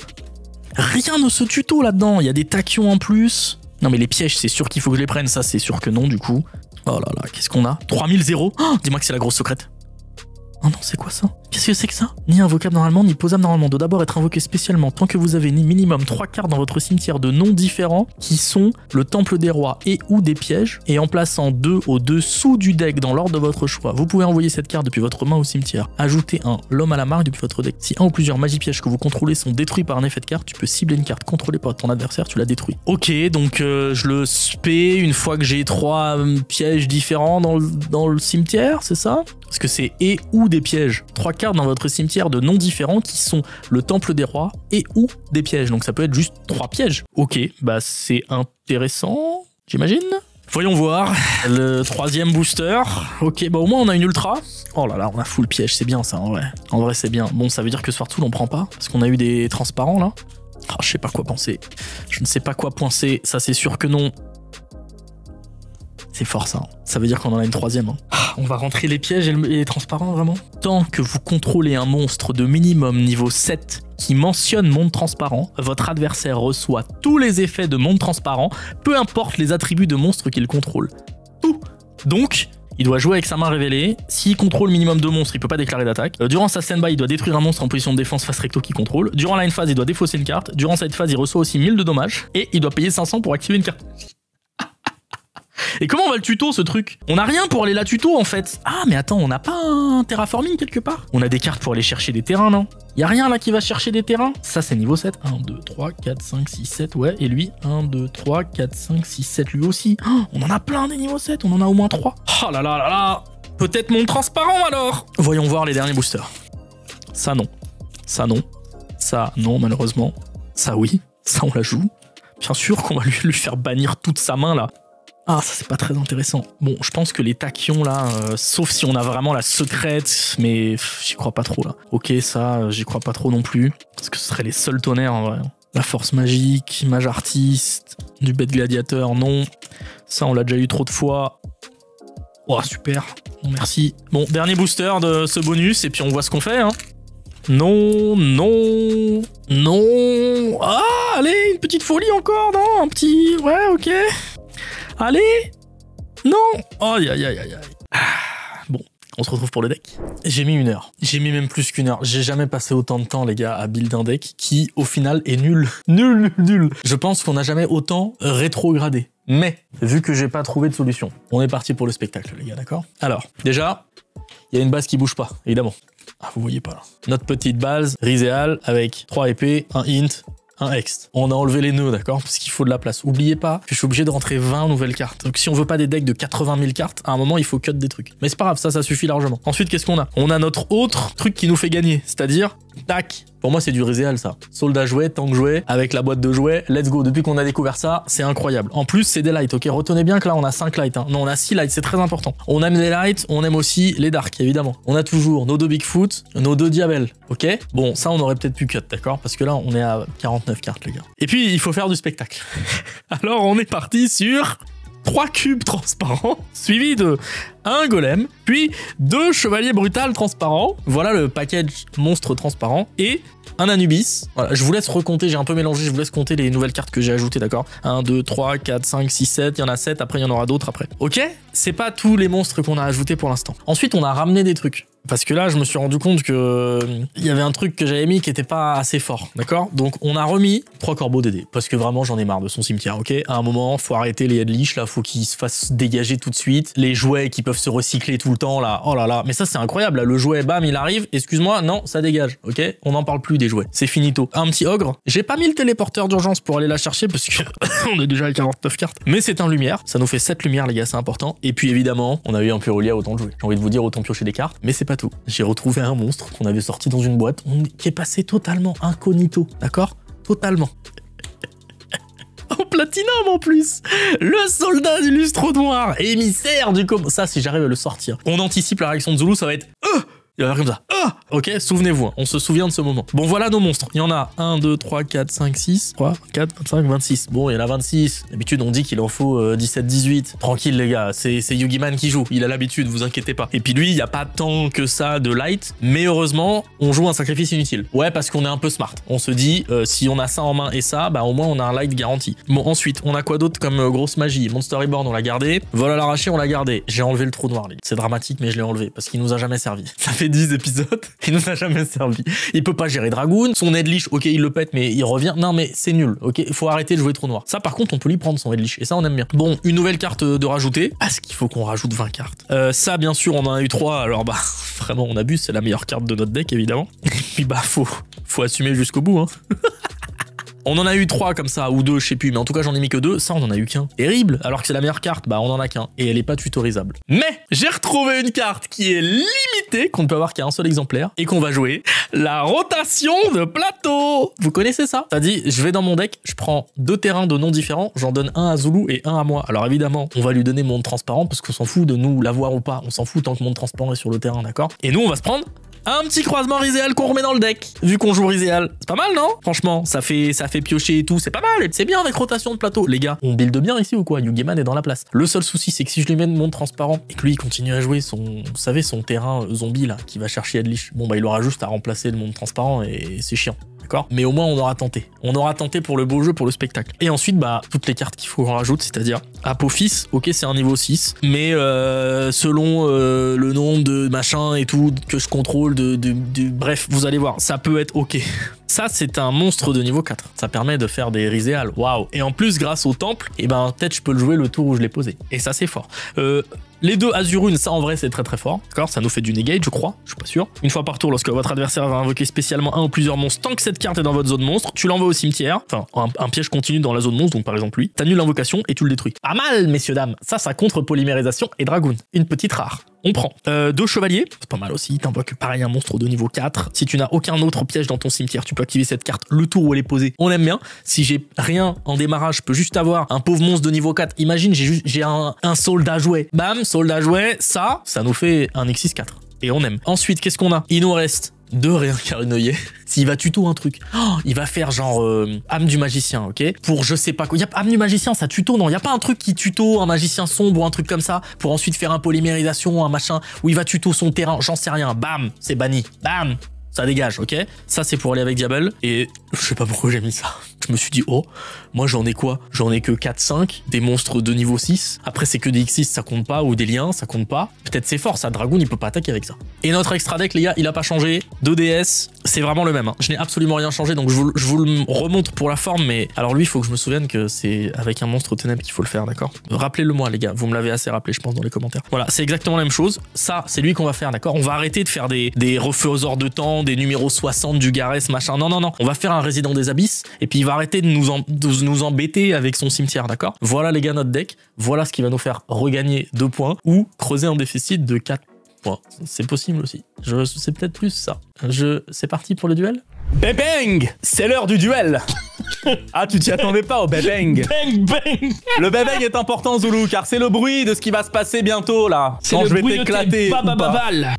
Rien ne se tuto là-dedans. Il y a des tachyons en plus. Non mais les pièges, c'est sûr qu'il faut que je les prenne. Ça, c'est sûr que non, du coup. Oh là là, qu'est-ce qu'on a? 3000. Oh, dis-moi que c'est la grosse secrète. Oh non, c'est quoi ça? Qu'est-ce que c'est que ça? Ni invocable normalement, ni posable normalement. Doit d'abord être invoqué spécialement tant que vous avez ni minimum 3 cartes dans votre cimetière de noms différents qui sont le Temple des Rois et ou des pièges, et en plaçant 2 au-dessous du deck dans l'ordre de votre choix. Vous pouvez envoyer cette carte depuis votre main au cimetière. Ajoutez un l'homme à la marque depuis votre deck. Si un ou plusieurs magies pièges que vous contrôlez sont détruits par un effet de carte, tu peux cibler une carte contrôlée par ton adversaire, tu la détruis. Ok, donc je le spé une fois que j'ai 3 pièges différents dans le cimetière, c'est ça? Parce que c'est et ou des pièges. 3 cartes dans votre cimetière de noms différents qui sont le Temple des Rois et ou des pièges. Donc ça peut être juste 3 pièges. Ok, bah c'est intéressant, j'imagine. Voyons voir. Le 3e booster. Ok, bah au moins on a une ultra. Oh là là, on a full piège, c'est bien ça en vrai. En vrai c'est bien. Bon, ça veut dire que Swordsoul on prend pas, parce qu'on a eu des transparents là. Ah, je sais pas quoi penser. Je ne sais pas quoi penser, ça c'est sûr que non. C'est fort ça. Ça veut dire qu'on en a une 3e. Hein. On va rentrer les pièges et les transparents vraiment. Tant que vous contrôlez un monstre de minimum niveau 7 qui mentionne monde transparent, votre adversaire reçoit tous les effets de monde transparent, peu importe les attributs de monstre qu'il contrôle. Tout. Donc, Il doit jouer avec sa main révélée. S'il contrôle minimum 2 monstres, il peut pas déclarer d'attaque. Durant sa stand-by, il doit détruire un monstre en position de défense face recto qu'il contrôle. Durant la phase, il doit défausser une carte. Durant cette phase, il reçoit aussi 1000 de dommages. Et il doit payer 500 pour activer une carte. Et comment on va le tuto ce truc? On a rien pour aller la tuto en fait. Ah mais attends, on n'a pas un terraforming quelque part? On a des cartes pour aller chercher des terrains, non? Y a rien là qui va chercher des terrains? Ça c'est niveau 7. 1, 2, 3, 4, 5, 6, 7, ouais. Et lui, 1, 2, 3, 4, 5, 6, 7 lui aussi. Oh, on en a plein des niveaux 7, on en a au moins 3. Oh là là là là. Peut-être monde transparent alors. Voyons voir les derniers boosters. Ça non. Ça non. Ça non malheureusement. Ça oui. Ça on la joue. Bien sûr qu'on va lui faire bannir toute sa main là. Ah, ça c'est pas très intéressant. Bon, je pense que les tachyons là, sauf si on a vraiment la secrète, mais j'y crois pas trop là. Ok, ça, j'y crois pas trop non plus, parce que ce serait les seuls tonnerres en vrai. La force magique, mage artiste, du bête gladiateur, non. Ça, on l'a déjà eu trop de fois. Oh, super. Bon, merci. Bon, dernier booster de ce bonus, et puis on voit ce qu'on fait, hein. Non, non, non. Ah, allez, une petite folie encore, non? Un petit... Ouais, ok. Allez! Non! Aïe aïe aïe aïe. Bon, on se retrouve pour le deck. J'ai mis 1 heure. J'ai mis même plus qu'1 heure. J'ai jamais passé autant de temps, les gars, à build un deck qui, au final, est nul. Nul, nul. Je pense qu'on n'a jamais autant rétrogradé. Mais, vu que j'ai pas trouvé de solution, on est parti pour le spectacle, les gars, d'accord? Alors, déjà, il y a une base qui bouge pas, évidemment. Ah, vous voyez pas là. Notre petite base, Rizéal, avec 3 épées, un int, un hext. On a enlevé les nœuds, d'accord? Parce qu'il faut de la place. Oubliez pas que je suis obligé de rentrer 20 nouvelles cartes. Donc si on veut pas des decks de 80 000 cartes, à un moment, il faut cut des trucs. Mais c'est pas grave, ça suffit largement. Ensuite, qu'est-ce qu'on a? On a notre autre truc qui nous fait gagner, c'est-à-dire, tac. Pour moi, c'est du Rizéal, ça. Soldat jouet, tank jouet, avec la boîte de jouets. Let's go. Depuis qu'on a découvert ça, c'est incroyable. En plus, c'est des lights, ok? Retenez bien que là, on a 5 lights. Hein. Non, on a 6 lights, c'est très important. On aime les lights, on aime aussi les darks, évidemment. On a toujours nos 2 Bigfoot, nos 2 Diabel, ok? Bon, ça, on aurait peut-être pu cut, d'accord? Parce que là, on est à 49 cartes, les gars. Et puis, il faut faire du spectacle. Alors, on est parti sur 3 cubes transparents, suivi de un golem, puis 2 chevaliers brutales transparents. Voilà le package monstre transparent. Et un Anubis. Voilà, je vous laisse recompter, j'ai un peu mélangé, je vous laisse compter les nouvelles cartes que j'ai ajoutées, d'accord? 1, 2, 3, 4, 5, 6, 7, il y en a 7, après il y en aura d'autres après. Ok? C'est pas tous les monstres qu'on a ajoutés pour l'instant. Ensuite, on a ramené des trucs. Parce que là, je me suis rendu compte que il y avait un truc que j'avais mis qui était pas assez fort, d'accord? Donc, on a remis 3 corbeaux DD. Parce que vraiment, j'en ai marre de son cimetière, ok? À un moment, faut arrêter les headlish, là, faut qu'ils se fassent dégager tout de suite. Les jouets qui peuvent se recycler tout le temps, là, oh là là. Mais ça, c'est incroyable, là, le jouet, bam, il arrive, excuse-moi, non, ça dégage, ok? On n'en parle plus des jouets. C'est finito. Un petit ogre. J'ai pas mis le téléporteur d'urgence pour aller la chercher parce que on est déjà à 49 cartes. Mais c'est un lumière. Ça nous fait 7 lumières, les gars, c'est important. Et puis, évidemment, on a eu un Pyrolia, autant jouer. J'ai envie de vous dire, autant piocher des cartes. Mais c'est pas tout. J'ai retrouvé un monstre qu'on avait sorti dans une boîte, qui est passé totalement incognito, d'accord? Totalement. En platinum en plus. Le soldat du lustre noir, émissaire du ça, si j'arrive à le sortir. On anticipe la réaction de Zulu, ça va être il va faire comme ça. Ah, ok, souvenez-vous, on se souvient de ce moment. Bon, voilà nos monstres. Il y en a 1, 2, 3, 4, 5, 6, 3, 4, 25, 26. Bon, il y en a 26. D'habitude, on dit qu'il en faut 17, 18. Tranquille, les gars, c'est Yugiman qui joue. Il a l'habitude, vous inquiétez pas. Et puis lui, il n'y a pas tant que ça de light. Mais heureusement, on joue un sacrifice inutile. Ouais, parce qu'on est un peu smart. On se dit, si on a ça en main et ça, bah au moins on a un light garanti. Bon, ensuite, on a quoi d'autre comme grosse magie? Monster Reborn, on l'a gardé. Vol à l'arraché, on l'a gardé. J'ai enlevé le trou noir, c'est dramatique, mais je l'ai enlevé parce qu'il nous a jamais servi. Ça fait 10 épisodes, il nous a jamais servi. Il peut pas gérer Dragoon, son Headlish, ok, il le pète, mais il revient. Non, mais c'est nul, ok, il faut arrêter de jouer trop noir. Ça, par contre, on peut lui prendre son Headlish, et ça, on aime bien. Bon, une nouvelle carte de rajouter, parce qu'il faut qu'on rajoute 20 cartes. Ça, bien sûr, on en a eu 3, alors bah, vraiment, on abuse, c'est la meilleure carte de notre deck, évidemment. Et puis bah, faut assumer jusqu'au bout, hein. On en a eu 3 comme ça, ou 2, je sais plus, mais en tout cas j'en ai mis que 2, ça on en a eu qu'un. Terrible, alors que c'est la meilleure carte, bah on en a qu'un, et elle est pas tutorisable. Mais j'ai retrouvé une carte qui est limitée, qu'on ne peut avoir qu'à un seul exemplaire, et qu'on va jouer, la rotation de plateau. Vous connaissez ça? Ça dit, je vais dans mon deck, je prends 2 terrains de noms différents, j'en donne un à Zulu et un à moi. Alors évidemment, on va lui donner monde transparent, parce qu'on s'en fout de nous l'avoir ou pas, on s'en fout tant que monde transparent est sur le terrain, d'accord? Et nous on va se prendre un petit croisement Rizéal qu'on remet dans le deck, vu qu'on joue Rizéal. C'est pas mal, non? Franchement, ça fait piocher et tout, c'est pas mal, c'est bien avec rotation de plateau. Les gars, on build bien ici ou quoi? Yugiman est dans la place. Le seul souci, c'est que si je lui mets monde transparent et que lui, il continue à jouer son, vous savez, son terrain zombie, là, qui va chercher Headlish, bon bah il aura juste à remplacer le monde transparent et c'est chiant. d'accord? Mais au moins on aura tenté. On aura tenté pour le beau jeu, pour le spectacle. Et ensuite, bah, toutes les cartes qu'il faut qu'on rajoute, c'est-à-dire Apophis, ok, c'est un niveau 6, mais selon le nombre de machins et tout que je contrôle, bref, vous allez voir, ça peut être ok. Ça, c'est un monstre de niveau 4. Ça permet de faire des riséales. Waouh! Et en plus, grâce au temple, et ben, peut-être je peux le jouer le tour où je l'ai posé. Et ça, c'est fort. Les deux Azurune, ça en vrai c'est très très fort. D'accord, ça nous fait du negate, je crois, je suis pas sûr. Une fois par tour, lorsque votre adversaire va invoquer spécialement un ou plusieurs monstres, tant que cette carte est dans votre zone monstre, tu l'envoies au cimetière. Enfin, un piège continu dans la zone monstre, donc par exemple lui. T'annules l'invocation et tu le détruis. Pas mal, messieurs dames. Ça contre polymérisation et dragoon. Une petite rare. On prend 2 chevaliers, c'est pas mal aussi, t'invoques pareil un monstre de niveau 4. Si tu n'as aucun autre piège dans ton cimetière, tu peux activer cette carte le tour où elle est posée. On aime bien. Si j'ai rien en démarrage, je peux juste avoir un pauvre monstre de niveau 4. Imagine, j'ai un soldat jouet. Bam, soldat jouet, ça nous fait un X6 4. Et on aime. Ensuite, qu'est-ce qu'on a? Il nous reste 2 réincarnoyés. S'il va tuto un truc, il va faire genre âme du magicien, ok? Pour je sais pas quoi. Âme du magicien, ça tuto, non? Y a pas un truc qui tuto un magicien sombre ou un truc comme ça pour ensuite faire un polymérisation, un machin où il va tuto son terrain, j'en sais rien. Bam, c'est banni. Bam, ça dégage, ok? Ça, c'est pour aller avec Diable. Et je sais pas pourquoi j'ai mis ça. Je me suis dit, oh, moi j'en ai quoi? J'en ai que 4-5, des monstres de niveau 6. Après, c'est que des X6, ça compte pas, ou des liens, ça compte pas. Peut-être c'est fort, ça, Dragoon, il peut pas attaquer avec ça. Et notre extra deck, les gars, il a pas changé. 2 DS, c'est vraiment le même. Hein. Je n'ai absolument rien changé, donc je vous le remonte pour la forme, mais alors lui, il faut que je me souvienne que c'est avec un monstre ténèbres qu'il faut le faire, d'accord? Rappelez-le moi, les gars, vous me l'avez assez rappelé, je pense, dans les commentaires. Voilà, c'est exactement la même chose. Ça, c'est lui qu'on va faire, d'accord? On va arrêter de faire des refaiseurs de temps, des numéros 60 du Garès, machin. Non, non, non. On va faire un résident des abysses, et puis il va arrêter de nous embêter avec son cimetière, d'accord? Voilà les gars, notre deck, voilà ce qui va nous faire regagner 2 points ou creuser un déficit de 4 points. C'est possible aussi. C'est peut-être plus ça. C'est parti pour le duel? Bang! C'est l'heure du duel! Ah, tu t'y attendais pas au bang! Bang bang! Le bang est important, Zoulou, car c'est le bruit de ce qui va se passer bientôt, là. C'est quand le je vais bruit de t'éclater.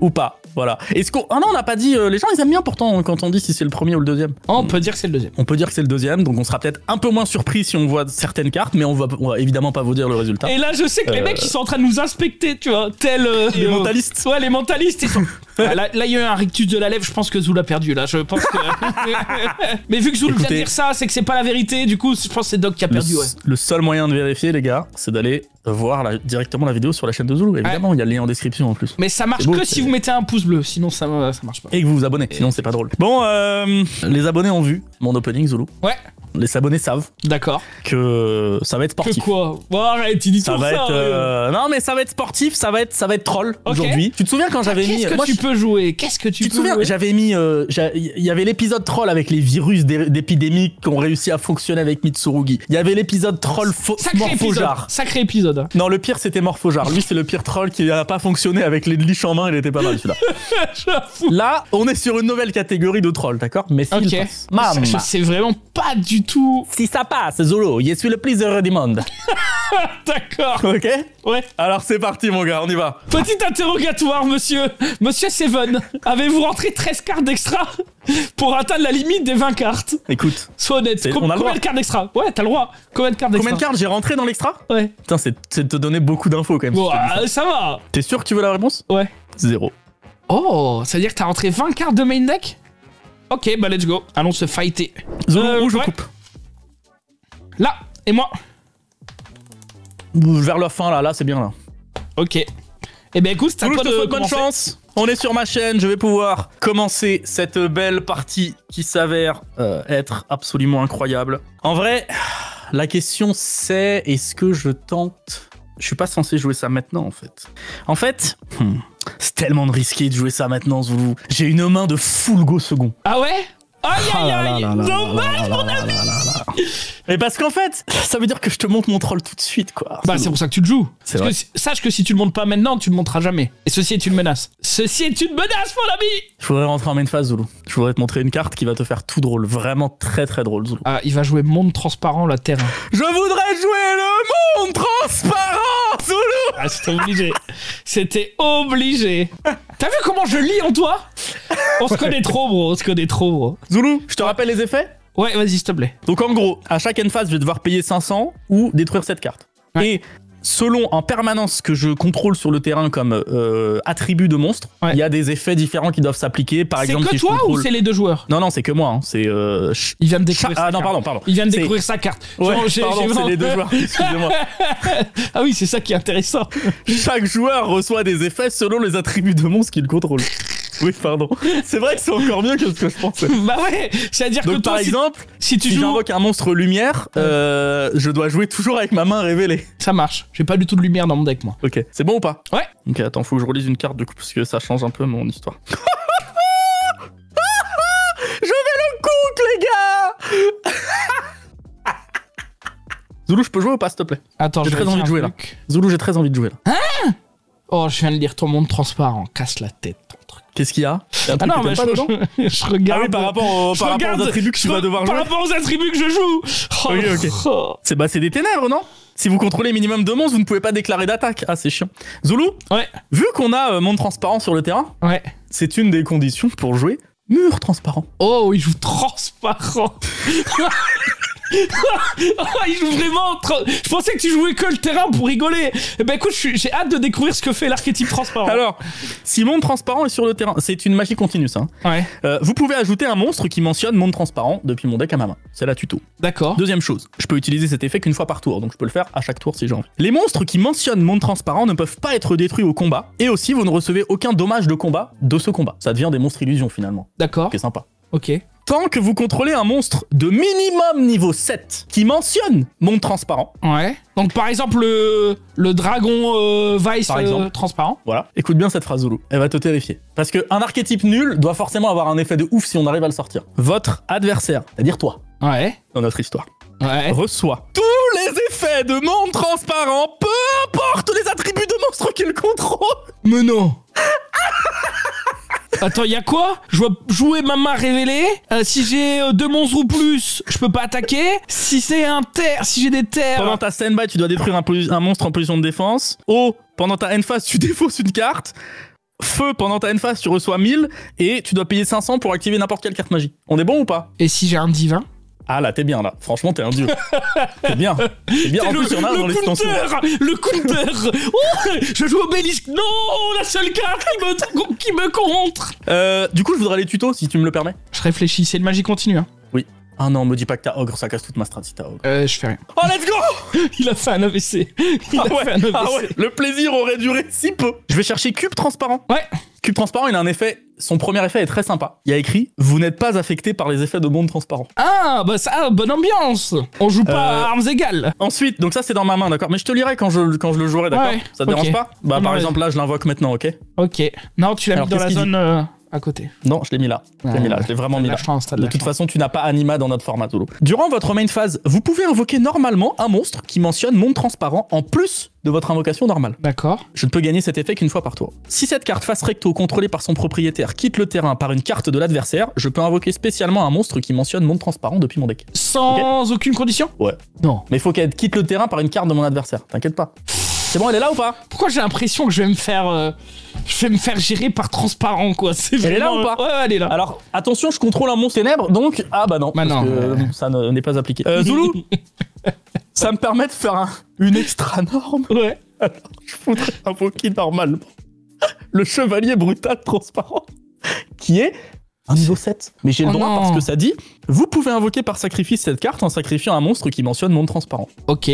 ou Ou pas, voilà. Est-ce qu'on... Ah non, on n'a pas dit... les gens, ils aiment bien pourtant quand on dit si c'est le premier ou le deuxième. Oh, on peut dire que c'est le deuxième. On peut dire que c'est le deuxième, donc on sera peut-être un peu moins surpris si on voit certaines cartes, mais on va évidemment pas vous dire le résultat. Et là, je sais que les mecs, ils sont en train de nous inspecter, tu vois, tel... les mentalistes. Ouais, les mentalistes, ils sont... Là, il y a eu un rictus de la lèvre, je pense que Zoul a perdu, là. Je pense que... Mais vu que Zoul vient de dire ça, c'est que c'est pas la vérité, du coup, je pense que c'est Doc qui a perdu, ouais. Le seul moyen de vérifier, les gars, c'est d'aller voir directement la vidéo sur la chaîne de Zoulou. Évidemment, il y a le lien en description en plus. Mais ça marche que si vous mettez un pouce bleu, sinon ça marche pas. Et que vous vous abonnez, sinon c'est pas drôle. Bon, les abonnés ont vu mon opening, Zoulou. Ouais. Les abonnés savent. D'accord. Que ça va être sportif. Que quoi? Bon, arrête, tu dis tout ça. Non, mais ça va être sportif, ça va être troll aujourd'hui. Tu te souviens quand j'avais mis... Qu'est-ce que tu peux jouer? Qu'est-ce que tu peux jouer? J'avais mis... Il y avait l'épisode troll avec les virus d'épidémie qui ont réussi à fonctionner avec Mitsurugi. Il y avait l'épisode troll Morphojar. Sacré épisode. Non, le pire c'était Morphojar. Lui, c'est le pire troll qui n'a pas fonctionné avec les liche en main, il était pas mal celui-là. Là, on est sur une nouvelle catégorie de troll, d'accord? Mais s'il passe... Je sais vraiment pas du tout... Si ça passe, Zolo, je suis le plus heureux du monde. D'accord. Ok? Ouais. Alors c'est parti mon gars, on y va. Petit interrogatoire, monsieur. Monsieur Seven, avez-vous rentré 13 cartes d'extra pour atteindre la limite des 20 cartes? Écoute. Sois honnête. Combien de cartes d'extra? Ouais, t'as le droit. Combien de cartes d'extra? Combien de cartes j'ai rentré dans l'extra? Ouais. Putain, c'est de te donner beaucoup d'infos quand même. Bon, ça va. T'es sûr que tu veux la réponse? Ouais. 0. Oh, ça veut dire que t'as rentré 20 cartes de main deck? Ok, bah let's go. Allons se fighter. Zolo, où je coupe? Là, et moi. Vers la fin, là c'est bien là. Ok. Eh ben écoute, c'est à toi de commencer. Bonne chance. On est sur ma chaîne, je vais pouvoir commencer cette belle partie qui s'avère être absolument incroyable. En vrai, la question c'est, est-ce que je tente... Je suis pas censé jouer ça maintenant en fait. C'est tellement risqué de jouer ça maintenant, Zoulou. J'ai une main de full go second. Ah ouais? Aïe aïe aïe! Dommage mon ami! Mais parce qu'en fait, ça veut dire que je te montre mon troll tout de suite, quoi. Bah c'est pour ça que tu le joues. Sache que si tu le montes pas maintenant, tu le monteras jamais. Et ceci est une menace. Ceci est une menace, mon ami! Je voudrais rentrer en main phase, Zoulou. Je voudrais te montrer une carte qui va te faire tout drôle. Vraiment très très drôle, Zoulou. Ah, il va jouer monde transparent, la terre. Je voudrais jouer le monde transparent, Zoulou! Ah, c'était obligé. C'était obligé. T'as vu comment je lis en toi? On se connaît trop, bro. On se connaît trop, bro. Zoulou, je te rappelle les effets? Ouais, vas-y, s'il te plaît. Donc en gros, à chaque end phase, je vais devoir payer 500 ou détruire cette carte. Ouais. Et selon en permanence ce que je contrôle sur le terrain comme attribut de monstre, il y a des effets différents qui doivent s'appliquer. Par exemple, c'est que si toi je contrôle... ou c'est les deux joueurs? Non, c'est que moi. Hein. C'est. Il vient de découvrir. Ah non, pardon. Il vient de découvrir sa carte. Ouais, pardon, c'est les deux joueurs. Excusez-moi. Ah oui, c'est ça qui est intéressant. Chaque joueur reçoit des effets selon les attributs de monstre qu'il contrôle. Oui, pardon. C'est vrai que c'est encore mieux que ce que je pensais. Bah ouais, c'est-à-dire que donc, toi, par exemple, si tu si joues... j'invoque un monstre lumière, je dois jouer toujours avec ma main révélée. Ça marche. J'ai pas du tout de lumière dans mon deck, moi. Ok, c'est bon ou pas? Ouais. Ok, attends, faut que je relise une carte du coup, parce que ça change un peu mon histoire. Je vais le compte, les gars. Zoulou, je peux jouer ou pas, s'il te plaît? Attends, j'ai très envie de jouer là. Zoulou, j'ai très envie de jouer là. Hein? Oh, je viens de lire ton monde transparent. Casse la tête, ton truc. Qu'est-ce qu'il y a? Ah non, mais je regarde. Ah oui, par rapport aux attributs que tu vas devoir jouer. Par rapport aux attributs que je joue. Oh, ok. Oh. C'est des ténèbres, non? Si vous contrôlez minimum de monstres, vous ne pouvez pas déclarer d'attaque. Ah, c'est chiant. Zoulou? Ouais. Vu qu'on a monde transparent sur le terrain, ouais. C'est une des conditions pour jouer mur transparent. Oh, il joue transparent. Il joue vraiment. Je pensais que tu jouais que le terrain pour rigoler. Eh ben écoute, j'ai hâte de découvrir ce que fait l'archétype transparent. Alors, si monde transparent est sur le terrain, c'est une magie continue, ça. Ouais. Vous pouvez ajouter un monstre qui mentionne monde transparent depuis mon deck à ma main. C'est la tuto. D'accord. Deuxième chose, je peux utiliser cet effet qu'une fois par tour, donc je peux le faire à chaque tour si j'ai envie. Les monstres qui mentionnent monde transparent ne peuvent pas être détruits au combat, et aussi vous ne recevez aucun dommage de combat de ce combat. Ça devient des monstres illusions finalement. D'accord. C'est sympa. Ok. Tant que vous contrôlez un monstre de minimum niveau 7 qui mentionne monde transparent. Ouais. Donc par exemple le dragon Vice transparent. Voilà. Écoute bien cette phrase, Zoulou. Elle va te terrifier. Parce qu'un archétype nul doit forcément avoir un effet de ouf si on arrive à le sortir. Votre adversaire, c'est-à-dire toi, ouais, dans notre histoire, ouais, reçoit tous les effets de monde transparent, peu importe les attributs de monstre qu'il contrôle. Mais non. Attends, y'a quoi? Je dois jouer ma main révélée. Si j'ai 2 monstres ou plus, je peux pas attaquer. Si c'est un terre, si j'ai des terres... Pendant ta stand-by, tu dois détruire un monstre en position de défense. Eau, pendant ta end phase, tu défausses une carte. Feu, pendant ta end phase, tu reçois 1000. Et tu dois payer 500 pour activer n'importe quelle carte magie. On est bon ou pas? Et si j'ai un divin? Ah là, t'es bien là. Franchement, t'es un dieu. T'es bien. T'es bien. En plus, il y en a dans l'extension. Le counter. Oh, je joue Obélisque. Non, la seule carte qui me contre. Du coup, je voudrais les tutos, si tu me le permets. Je réfléchis, c'est une magie continue. Hein. Oui. Ah non, me dis pas que t'as ogre, ça casse toute ma strat si t'as ogre. Je fais rien. Oh, let's go. Il a fait un AVC. Il a fait un AVC. Ah ouais, le plaisir aurait duré si peu. Je vais chercher cube transparent. Ouais. Cube transparent, il a un effet... Son premier effet est très sympa. Il y a écrit « Vous n'êtes pas affecté par les effets de monde transparent ». Ah, bah ça, bonne ambiance. On joue pas à armes égales. Ensuite, donc ça c'est dans ma main, d'accord. Mais je te lirai quand je le jouerai, d'accord. Ouais, ça te dérange pas? Bah par exemple là, je l'invoque maintenant, ok. Ok. Non, tu l'as mis dans la zone... à côté. Non, je l'ai mis là. Je l'ai vraiment mis là. De toute façon, tu n'as pas Anima dans notre format, Zoulou. Durant votre main phase, vous pouvez invoquer normalement un monstre qui mentionne monde transparent en plus de votre invocation normale. D'accord. Je ne peux gagner cet effet qu'une fois par tour. Si cette carte face recto contrôlée par son propriétaire quitte le terrain par une carte de l'adversaire, je peux invoquer spécialement un monstre qui mentionne monde transparent depuis mon deck. Sans aucune condition? Ouais. Non. Mais il faut qu'elle quitte le terrain par une carte de mon adversaire. T'inquiète pas. C'est bon, elle est là ou pas? Pourquoi j'ai l'impression que je vais me faire gérer par transparent, quoi. Elle est là ou pas? Ouais, elle est là. Alors, attention, je contrôle un monstre ténèbre, donc... Ah bah non, parce que ça n'est pas appliqué. Zoulou, ça me permet de faire une extra norme. Ouais. Alors, je voudrais invoquer normalement le chevalier brutal transparent, qui est un niveau 7. Mais j'ai le droit parce que ça dit, vous pouvez invoquer par sacrifice cette carte en sacrifiant un monstre qui mentionne monde transparent. Ok.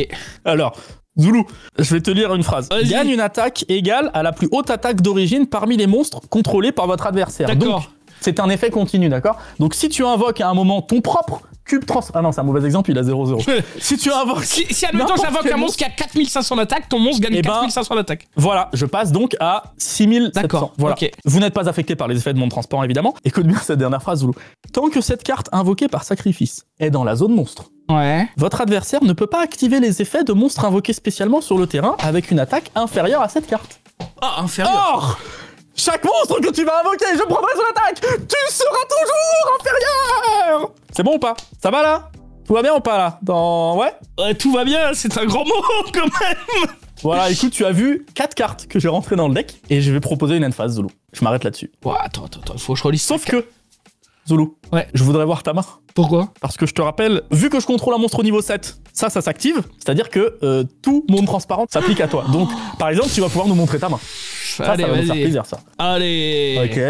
Alors... Zoulou, je vais te lire une phrase. Gagne une attaque égale à la plus haute attaque d'origine parmi les monstres contrôlés par votre adversaire. D'accord. Donc, c'est un effet continu, d'accord? Donc, si tu invoques à un moment ton propre cube trans... Ah non, c'est un mauvais exemple, il a 0-0. Si tu invoques... Si admettons j'invoque un monstre qui a 4500 d'attaque, ton monstre gagne 4500 d'attaque. Voilà, je passe donc à 6700. D'accord, voilà. ok. Vous n'êtes pas affecté par les effets de monde transparent, évidemment. Écoute bien cette dernière phrase, Zoulou. Tant que cette carte invoquée par sacrifice est dans la zone monstre, ouais. Votre adversaire ne peut pas activer les effets de monstres invoqués spécialement sur le terrain avec une attaque inférieure à cette carte. Ah, inférieure. Or, chaque monstre que tu vas invoquer, je prendrai son attaque. Tu seras toujours inférieur. C'est bon ou pas? Ça va là? Tout va bien ou pas là? Ouais, tout va bien, c'est un grand mot quand même. Voilà, écoute, tu as vu 4 cartes que j'ai rentrées dans le deck et je vais proposer une end phase, Zoulou. Je m'arrête là-dessus. Ouais, attends, faut que je relise. Sauf que... Zoulou. Ouais. Je voudrais voir ta main. Pourquoi? Parce que je te rappelle, vu que je contrôle un monstre au niveau 7, ça s'active. C'est-à-dire que tout monde transparent s'applique à toi. Donc, par exemple, tu vas pouvoir nous montrer ta main. Allez, ça va nous faire vas-y. plaisir, ça. Allez. Ok.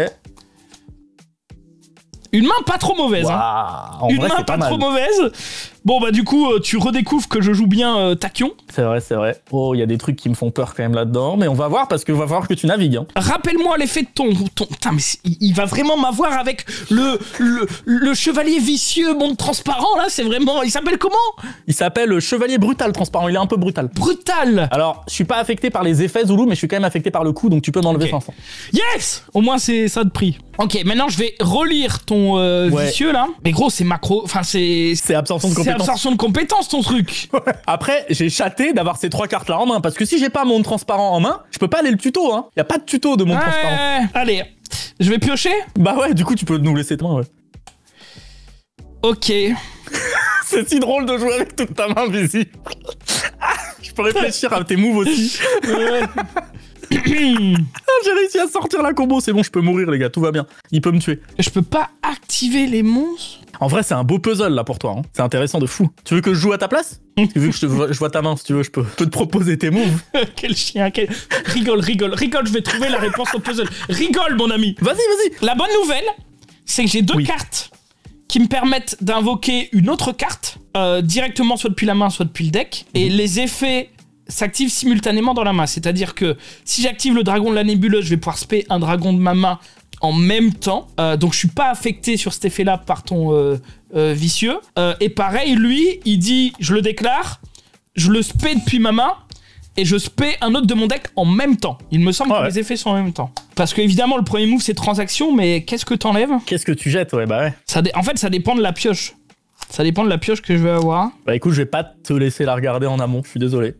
Une main pas trop mauvaise. Hein. En Une vrai, main c'est pas pas trop mal. mauvaise. Bon, bah, du coup, tu redécouvres que je joue bien Tachyon. C'est vrai, c'est vrai. Oh, il y a des trucs qui me font peur quand même là-dedans, mais on va voir parce qu'il va falloir que tu navigues. Hein. Rappelle-moi l'effet de ton... Putain, mais il va vraiment m'avoir avec le chevalier vicieux monde transparent, là. C'est vraiment... Il s'appelle comment? Il s'appelle Chevalier Brutal Transparent, il est un peu brutal. Brutal. Alors, je suis pas affecté par les effets Zoulou, mais je suis quand même affecté par le coup, donc tu peux m'enlever Ok. 500. Yes. Au moins, c'est ça de prix. Ok, maintenant, je vais relire ton Ouais. vicieux, là. Mais gros, c'est macro... Enfin, c'est... C'est absorption de C'est compétences. absorption de compétences, ton truc. Après, j'ai chaté d'avoir ces 3 cartes là en main, parce que si j'ai pas monde transparent en main, je peux pas aller le tuto, hein. Y a pas de tuto de monde transparent. Ouais. Allez, je vais piocher. Bah ouais, du coup, tu peux nous laisser ta main, ouais. Ok. C'est si drôle de jouer avec toute ta main, visible. Je peux réfléchir à tes moves aussi. J'ai réussi à sortir la combo, c'est bon, je peux mourir, les gars, tout va bien. Il peut me tuer. Je peux pas activer les monstres. En vrai, c'est un beau puzzle là pour toi, hein. C'est intéressant de fou. Tu veux que je joue à ta place? Vu que je vois ta main, si tu veux, je peux te proposer tes moves. Quel chien, quel... Rigole, je vais trouver la réponse au puzzle. Rigole, mon ami. Vas-y, vas-y. La bonne nouvelle, c'est que j'ai deux cartes qui me permettent d'invoquer une autre carte, directement soit depuis la main, soit depuis le deck. Et les effets s'activent simultanément dans la main. C'est-à-dire que si j'active le dragon de la nébuleuse, je vais pouvoir spé un dragon de ma main en même temps. Donc je suis pas affecté sur cet effet-là par ton vicieux. Et pareil, lui, il dit, je le déclare, je le spé depuis ma main, et je spé un autre de mon deck en même temps. Il me semble que les effets sont en même temps. Parce que évidemment, le premier move, c'est transaction, mais qu'est-ce que t'enlèves? Qu'est-ce que tu jettes? Ouais, bah ouais. En fait, ça dépend de la pioche. Ça dépend de la pioche que je vais avoir. Bah écoute, je vais pas te laisser la regarder en amont, je suis désolé.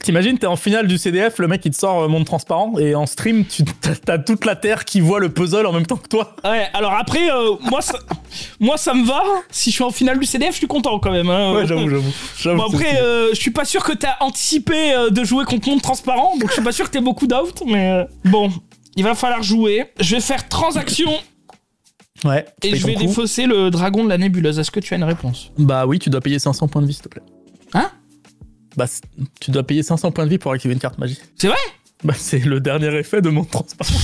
T'imagines, t'es en finale du CDF, le mec il te sort monde transparent, et en stream, t'as toute la terre qui voit le puzzle en même temps que toi. Ouais, alors après, moi ça me va. Si je suis en finale du CDF, je suis content quand même. Hein. Ouais, j'avoue. Bon, après, je suis pas sûr que t'as anticipé de jouer contre monde transparent, donc je suis pas sûr que t'aies beaucoup d'out, mais bon, il va falloir jouer. Je vais faire transaction. Ouais. Et je vais défausser le dragon de la nébuleuse. Est-ce que tu as une réponse? Bah oui, tu dois payer 500 points de vie, s'il te plaît. Hein? Bah, tu dois payer 500 points de vie pour activer une carte magie. C'est vrai? Bah, c'est le dernier effet de mon transparent.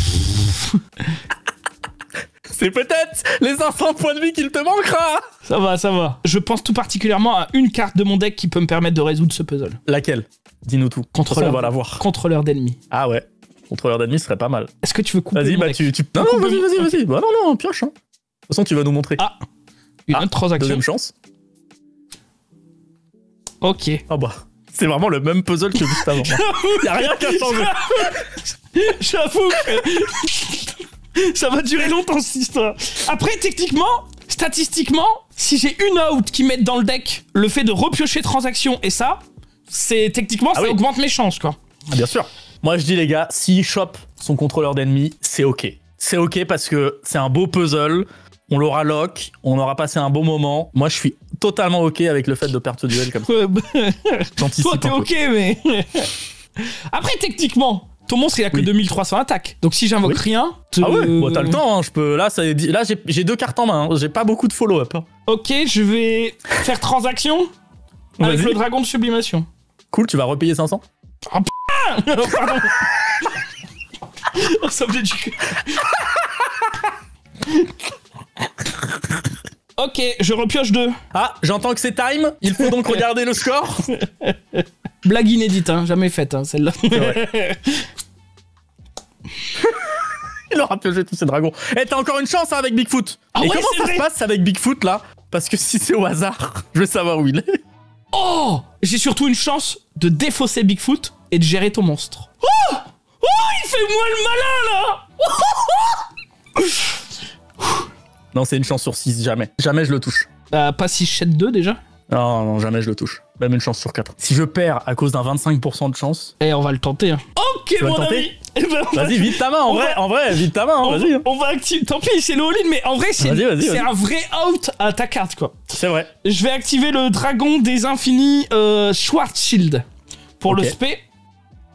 C'est peut-être les 500 points de vie qu'il te manquera. Ça va, ça va. Je pense tout particulièrement à une carte de mon deck qui peut me permettre de résoudre ce puzzle. Laquelle? Dis-nous tout. On va la voir. Contrôleur d'ennemis. Ah ouais. Contrôleur d'ennemis serait pas mal. Est-ce que tu veux couper Vas-y, mon bah deck? Non, vas-y. Bah non, pioche. Hein. De toute façon, tu vas nous montrer. Ah, une autre transaction. Deuxième chance. Ok. Ah bah, c'est vraiment le même puzzle que juste avant. Y'a rien qui a changé. J'avoue que ça va durer longtemps cette histoire. Après, techniquement, statistiquement, si j'ai une out qui met dans le deck le fait de repiocher transaction et ça, c'est techniquement, ça augmente mes chances, quoi. Ah, bien sûr. Moi, je dis, les gars, s'il chope son contrôleur d'ennemis, c'est ok. C'est ok parce que c'est un beau puzzle. On l'aura lock, on aura passé un bon moment. Moi, je suis totalement ok avec le fait de perdre ce duel comme ça. Toi, t'es ok, mais... Après, techniquement, ton monstre, il a que 2300 attaques. Donc, si j'invoque rien... Ah ouais, bon, t'as le temps, hein, je peux... Là, j'ai 2 cartes en main, hein. J'ai pas beaucoup de follow-up. Hein. Ok, je vais faire transaction avec le dragon de sublimation. Cool, tu vas repayer 500. Ah, pardon. Oh, ça me fait du cul. Ok, je repioche 2. Ah, j'entends que c'est time. Il faut donc regarder le score. Blague inédite, hein, jamais faite, hein, celle-là. Il aura pioché tous ces dragons. Eh, t'as encore une chance hein, avec Bigfoot. Ah et ouais, comment ça se passe avec Bigfoot là? Parce que si c'est au hasard, je veux savoir où il est. Oh, j'ai surtout une chance de défausser Bigfoot et de gérer ton monstre. Oh, il fait moi le malin là. Non, c'est une chance sur 6, jamais. Jamais je le touche. Pas si je 2 déjà. Non, jamais je le touche. Même une chance sur 4. Si je perds à cause d'un 25% de chance... Eh, on va le tenter. Hein. Ok, mon ami. Eh ben, vas-y, vite ta main, en vrai, vite ta main, hein, vas-y. On va activer... Tant pis, c'est le all-in, mais en vrai, c'est un vrai out à ta carte, quoi. C'est vrai. Je vais activer le dragon des infinis Schwarzschild. Pour le spé,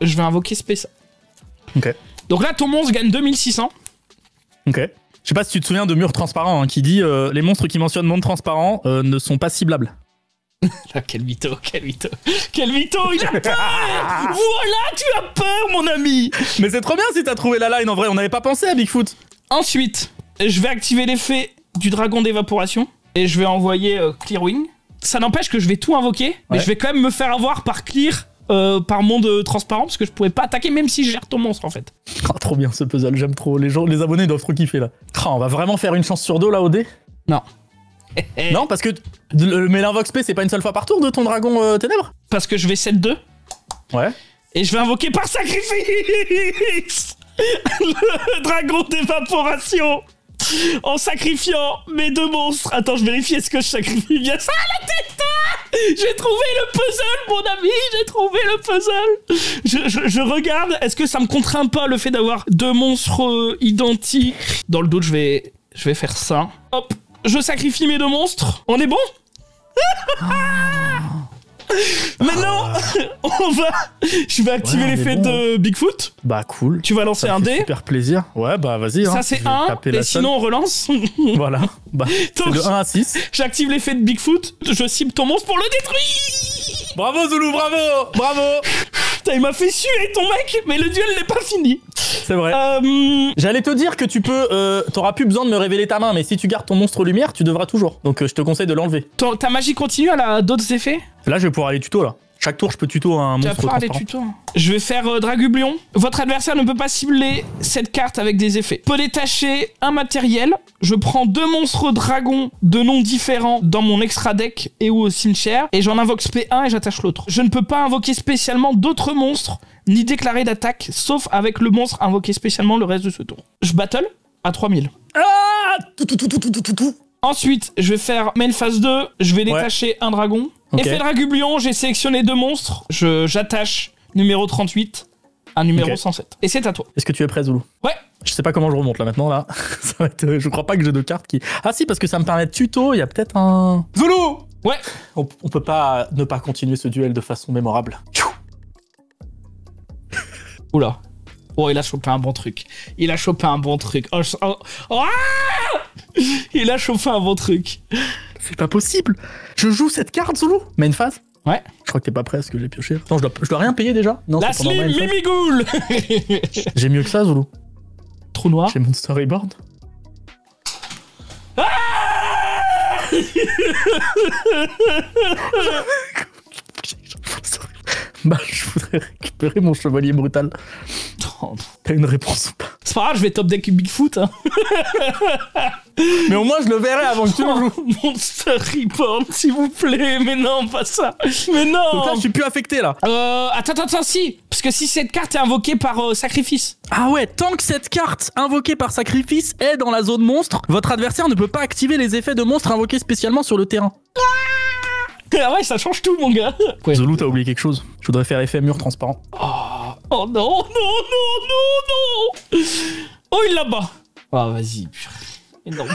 je vais invoquer spé ça. Ok. Donc là, ton monstre gagne 2600. Ok. Je sais pas si tu te souviens de Mur Transparent qui dit les monstres qui mentionnent monde transparent ne sont pas ciblables. Ah, quel mytho, il a peur. Voilà, tu as peur, mon ami. Mais c'est trop bien si t'as trouvé la line, en vrai, on n'avait pas pensé à Bigfoot. Ensuite, je vais activer l'effet du dragon d'évaporation et je vais envoyer Clearwing. Ça n'empêche que je vais tout invoquer, mais je vais quand même me faire avoir par Clear, par monde transparent, parce que je pourrais pas attaquer même si je gère ton monstre en fait. Oh, trop bien ce puzzle, j'aime trop. Les abonnés doivent trop kiffer là. Oh, on va vraiment faire une chance sur deux là au dé? Non. Non, parce que mais l'invoque spé, c'est pas une seule fois par tour de ton dragon ténèbres? Parce que je vais 7-2. Ouais. Et je vais invoquer par sacrifice le dragon d'évaporation en sacrifiant mes 2 monstres. Attends, je vérifie, est-ce que je sacrifie bien ça? La tête! J'ai trouvé le puzzle, mon ami, j'ai trouvé le puzzle. Je regarde, est-ce que ça me contraint pas le fait d'avoir 2 monstres identiques? Dans le doute, je vais faire ça. Hop. Je sacrifie mes 2 monstres. On est bon? Maintenant, je vais activer l'effet de Bigfoot. Bah cool. Tu vas lancer un dé. Super plaisir. Ouais, bah vas-y. Ça c'est 1, et sinon on relance. Voilà. Bah, c'est de 1 à 6. J'active l'effet de Bigfoot, je cible ton monstre pour le détruire. Bravo Zoulou, bravo. Putain, il m'a fait suer ton mec, mais le duel n'est pas fini. C'est vrai. J'allais te dire que tu peux... t'auras plus besoin de me révéler ta main, mais si tu gardes ton monstre lumière, tu devras toujours. Donc je te conseille de l'enlever. Ta magie continue, elle a d'autres effets? Là, je vais pouvoir aller tuto, là. Chaque tour, je peux tuto un monstre transparent. Tu vas pouvoir aller tuto. Je vais faire Dragublion. Votre adversaire ne peut pas cibler cette carte avec des effets. Peut détacher un matériel. Je prends 2 monstres dragons de noms différents dans mon extra deck et ou au cimetière. Et j'en invoque spé 1 et j'attache l'autre. Je ne peux pas invoquer spécialement d'autres monstres ni déclarer d'attaque, sauf avec le monstre invoqué spécialement le reste de ce tour. Je battle à 3000. Ah Ensuite, je vais faire main phase 2. Je vais détacher un dragon. Okay. Effet Dragublion, j'ai sélectionné 2 monstres. J'attache numéro 38 à numéro 107. Et c'est à toi. Est-ce que tu es prêt, Zoulou? Ouais. Je sais pas comment je remonte là maintenant, là. Ça va être, je crois pas que j'ai 2 cartes qui... Ah si, parce que ça me permet de tuto, il y a peut-être un... Zoulou! Ouais. On peut pas ne pas continuer ce duel de façon mémorable. Oula. Oh, il a chopé un bon truc. Il a chopé un bon truc. Il a chopé un bon truc. C'est pas possible. Je joue cette carte, Zoulou. Main phase? Ouais. Je crois que t'es pas prêt à ce que j'ai pioché. Attends, je dois rien payer déjà? Non, la Slim Mimigoul. J'ai mieux que ça, Zoulou. Trou noir. J'ai mon storyboard. Ah bah, je voudrais récupérer mon chevalier brutal. T'as une réponse ou pas? C'est pas grave, je vais top deck Bigfoot. Hein. Mais au moins, je le verrai avant que tu le joues. Monster Reborn, s'il vous plaît. Mais non, pas ça. Mais non. Donc là, je suis plus affecté, là. Attends, si. Parce que si cette carte est invoquée par sacrifice. Ah ouais, tant que cette carte invoquée par sacrifice est dans la zone monstre, votre adversaire ne peut pas activer les effets de monstres invoqués spécialement sur le terrain. Ah ouais, ça change tout, mon gars. Ouais. Zoulou, t'as oublié quelque chose. Je voudrais faire effet mur transparent. Oh non. Oh, il là-bas. Ah, vas-y. Non,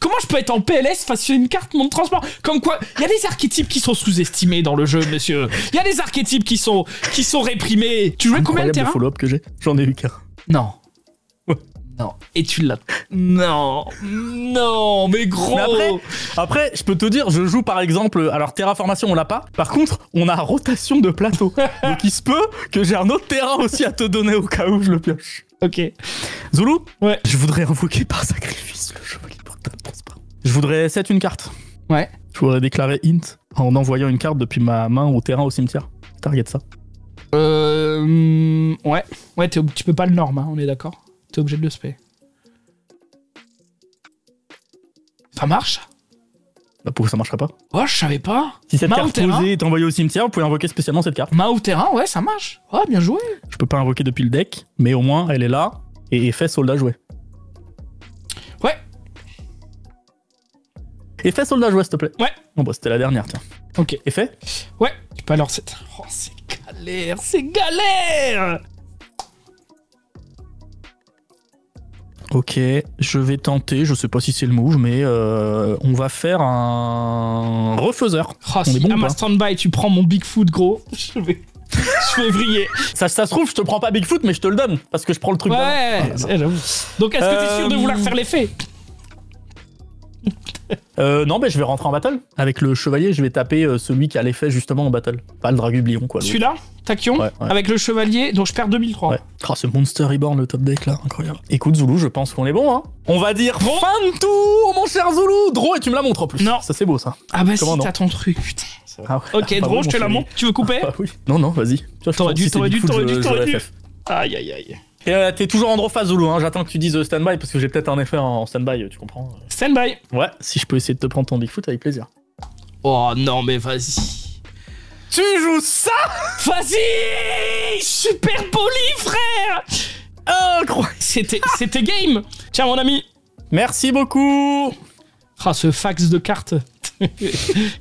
comment je peux être en PLS face à une carte monde transparent? Comme quoi, il y a des archétypes qui sont sous-estimés dans le jeu, monsieur. Il y a des archétypes qui sont réprimés. Tu jouais combien de terrain? Follow-up que j'ai. J'en ai eu qu'un. Non. Non. Et tu l'as. Non, mais gros. Mais après, je peux te dire, je joue par exemple. Alors, terraformation, on l'a pas. Par contre, on a rotation de plateau. Donc, il se peut que j'ai un autre terrain aussi à te donner au cas où je le pioche. Ok. Zoulou? Ouais. Je voudrais invoquer par sacrifice le chevalier brutal transparent. Je voudrais set une carte. Ouais. Je voudrais déclarer int en envoyant une carte depuis ma main au terrain au cimetière. Target ça. Ouais. Ouais, tu peux pas le norme, hein, on est d'accord. T'es obligé de le spé. Ça marche? Bah pourquoi ça marcherait pas? Oh, je savais pas. Si cette carte posée est envoyée au cimetière, vous pouvez invoquer spécialement cette carte. Main au terrain, ouais, ça marche. Ouais, bien joué. Je peux pas invoquer depuis le deck, mais au moins elle est là et effet soldat joué. Ouais. Effet soldat joué, s'il te plaît. Ouais. Bon bah c'était la dernière, tiens. Ok. Effet? Ouais. Tu peux alors cette... Oh, c'est galère. Ok, je vais tenter, je sais pas si c'est le move, mais on va faire un refaiseur. Oh, si à ma stand-by tu prends mon Bigfoot, gros, je février. Ça se trouve, je te prends pas Bigfoot, mais je te le donne, parce que je prends le truc d'avant. Ouais, j'avoue. Donc, est-ce que t'es sûr de vouloir faire l'effet? Non, mais je vais rentrer en battle. Avec le chevalier, je vais taper celui qui a l'effet justement en battle. Pas le Dragublion, quoi. Celui-là, Tachyon, ouais. avec le chevalier, donc je perds 2003. Ouais. Oh, ce Monster Reborn, le top deck là, incroyable. Écoute, Zoulou, je pense qu'on est bon, hein. On va dire bon. Fin de tour, mon cher Zoulou. Draw, et tu me la montres en plus. Non. Ça, c'est beau, ça. Ah bah comment si, non t'as ton truc, putain. Ah ouais. Ok, Draw, je te la montre. Tu veux couper? Ah oui. Non, vas-y. T'aurais dû. Aïe, aïe, aïe. Et t'es toujours en draw phase, Zoulou, hein. J'attends que tu dises stand-by parce que j'ai peut-être un effet en stand-by, tu comprends? Stand-by. Ouais, si je peux essayer de te prendre ton Bigfoot, avec plaisir. Oh non, mais vas-y. Tu joues ça? Vas-y! Super poli, frère! Incroyable! C'était game! Tiens, mon ami. Merci beaucoup! Ah, ce fax de cartes.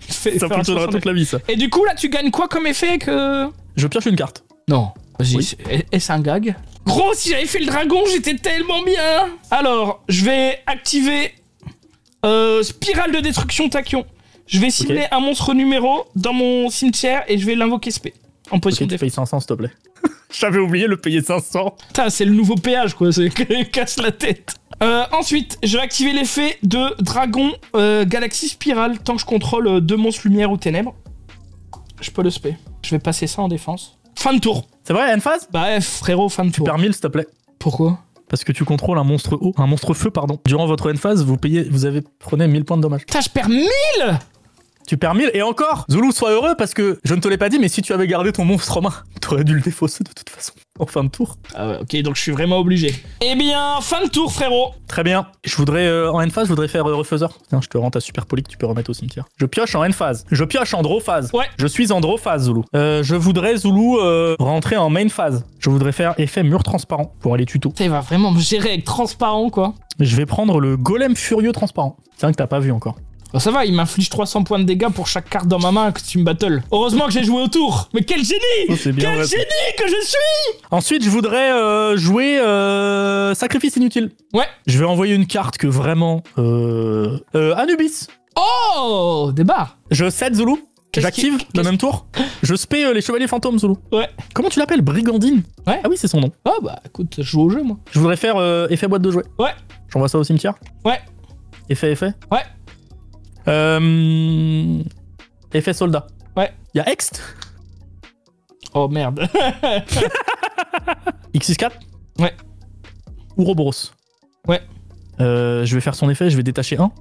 Ça fonctionnera toute la vie, ça. Et du coup, là, tu gagnes quoi comme effet que... Je pioche une carte. Non. Vas-y, oui. Est-ce un gag? Gros, si j'avais fait le dragon, j'étais tellement bien! Alors, je vais activer spirale de destruction Tachyon. Je vais cibler un monstre numéro dans mon cimetière et je vais l'invoquer spé. En position de défense. Paye 500, s'il te plaît. J'avais oublié le payer 500. Putain, c'est le nouveau péage, quoi. C'est casse la tête. Ensuite, je vais activer l'effet de dragon galaxie spirale tant que je contrôle 2 monstres lumière ou ténèbres. Je peux le spé. Je vais passer ça en défense. Fin de tour. C'est vrai, une phase? Bah ouais, frérot, fin de tour. Tu perds 1000, s'il te plaît. Pourquoi? Parce que tu contrôles un monstre eau, un monstre feu, pardon. Durant votre end phase, prenez 1000 points de dommage. Putain, je perds 1000! Tu perds 1000 et encore, Zoulou, sois heureux parce que je ne te l'ai pas dit, mais si tu avais gardé ton monstre en main, t'aurais dû le défausser de toute façon en fin de tour. Ah ouais, ok, donc je suis vraiment obligé. Eh bien, fin de tour, frérot. Très bien. Je voudrais, en end phase, je voudrais faire refaiseur. Tiens, je te rends ta super poly que tu peux remettre au cimetière. Je pioche en end phase. Je pioche en draw phase. Ouais. Je suis en draw phase, Zoulou. Je voudrais, Zoulou, rentrer en main phase. Je voudrais faire effet mur transparent pour aller tuto. Il va vraiment me gérer avec transparent, quoi. Je vais prendre le golem furieux transparent. C'est un que t'as pas vu encore. Oh, ça va, il m'inflige 300 points de dégâts pour chaque carte dans ma main que tu me battles. Heureusement que j'ai joué au tour. Mais quel génie! Oh, bien quel génie que je suis! Ensuite, je voudrais jouer sacrifice inutile. Ouais. Je vais envoyer une carte que vraiment... Anubis. Oh! Des barres. Je cède, Zoulou. J'active le même tour. Je spé les chevaliers fantômes, Zoulou. Ouais. Comment tu l'appelles? Brigandine? Ouais. Ah oui, c'est son nom. Oh bah écoute, je joue au jeu, moi. Je voudrais faire effet boîte de jouets. Ouais. J'envoie ça au cimetière. Ouais. Effet. Ouais. Effet soldat. Ouais. Y'a Ext. Oh merde. X64. Ouais. Ouroboros. Ouais. Je vais faire son effet, je vais détacher un.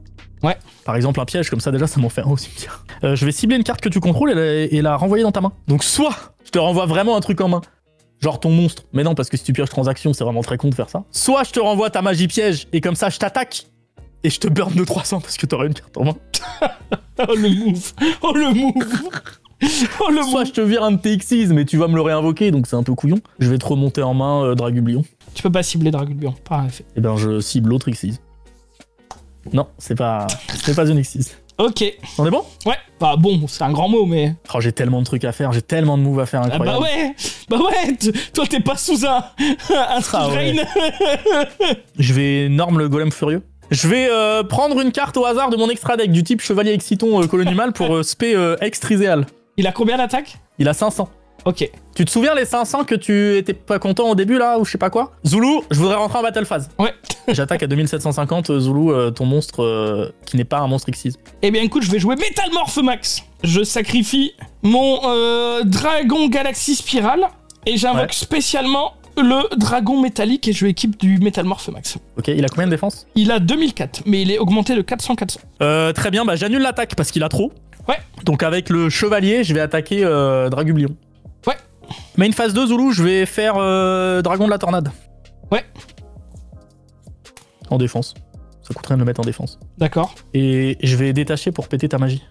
Ouais. Par exemple, un piège, comme ça déjà, ça m'en fait un au cimetière. Je vais cibler une carte que tu contrôles et la renvoyer dans ta main. Donc soit je te renvoie vraiment un truc en main, genre ton monstre, mais non, parce que si tu pioches transaction, c'est vraiment très con de faire ça. Soit je te renvoie ta magie piège et comme ça, je t'attaque et je te burn de 300 parce que t'auras une carte en main. Oh le move. Oh le move. Oh le Soit je te vire un de tes Xyz, mais tu vas me le réinvoquer, donc c'est un peu couillon. Je vais te remonter en main Dragublion. Tu peux pas cibler Dragublion, par effet. Eh ben, je cible l'autre Xyz. Non, c'est pas une Xyz. Ok. On est bon? Ouais. Bah bon, c'est un grand mot, mais... Oh, j'ai tellement de trucs à faire, j'ai tellement de moves à faire, incroyable. Bah ouais, toi t'es pas sous un ouais. Je vais norme le golem furieux. Je vais prendre une carte au hasard de mon extra deck du type chevalier exciton colonial pour spé extriséal. Il a combien d'attaques? Il a 500. Ok. Tu te souviens les 500 que tu étais pas content au début là, ou je sais pas quoi? Zoulou, je voudrais rentrer en battle phase. Ouais. J'attaque à 2750, Zoulou, ton monstre qui n'est pas un monstre Xyz. Eh bien écoute, je vais jouer Métalmorphe Max. Je sacrifie mon dragon galaxie spirale et j'invoque spécialement le dragon métallique et je équipe du Métalmorphe Max. Ok, il a combien de défense? Il a 2004, mais il est augmenté de 400-400. Très bien, bah j'annule l'attaque parce qu'il a trop. Ouais. Donc avec le chevalier, je vais attaquer Dragublion. Ouais. Main phase 2, Zoulou, je vais faire Dragon de la Tornade. Ouais. En défense. Ça coûte rien de le mettre en défense. D'accord. Et je vais détacher pour péter ta magie.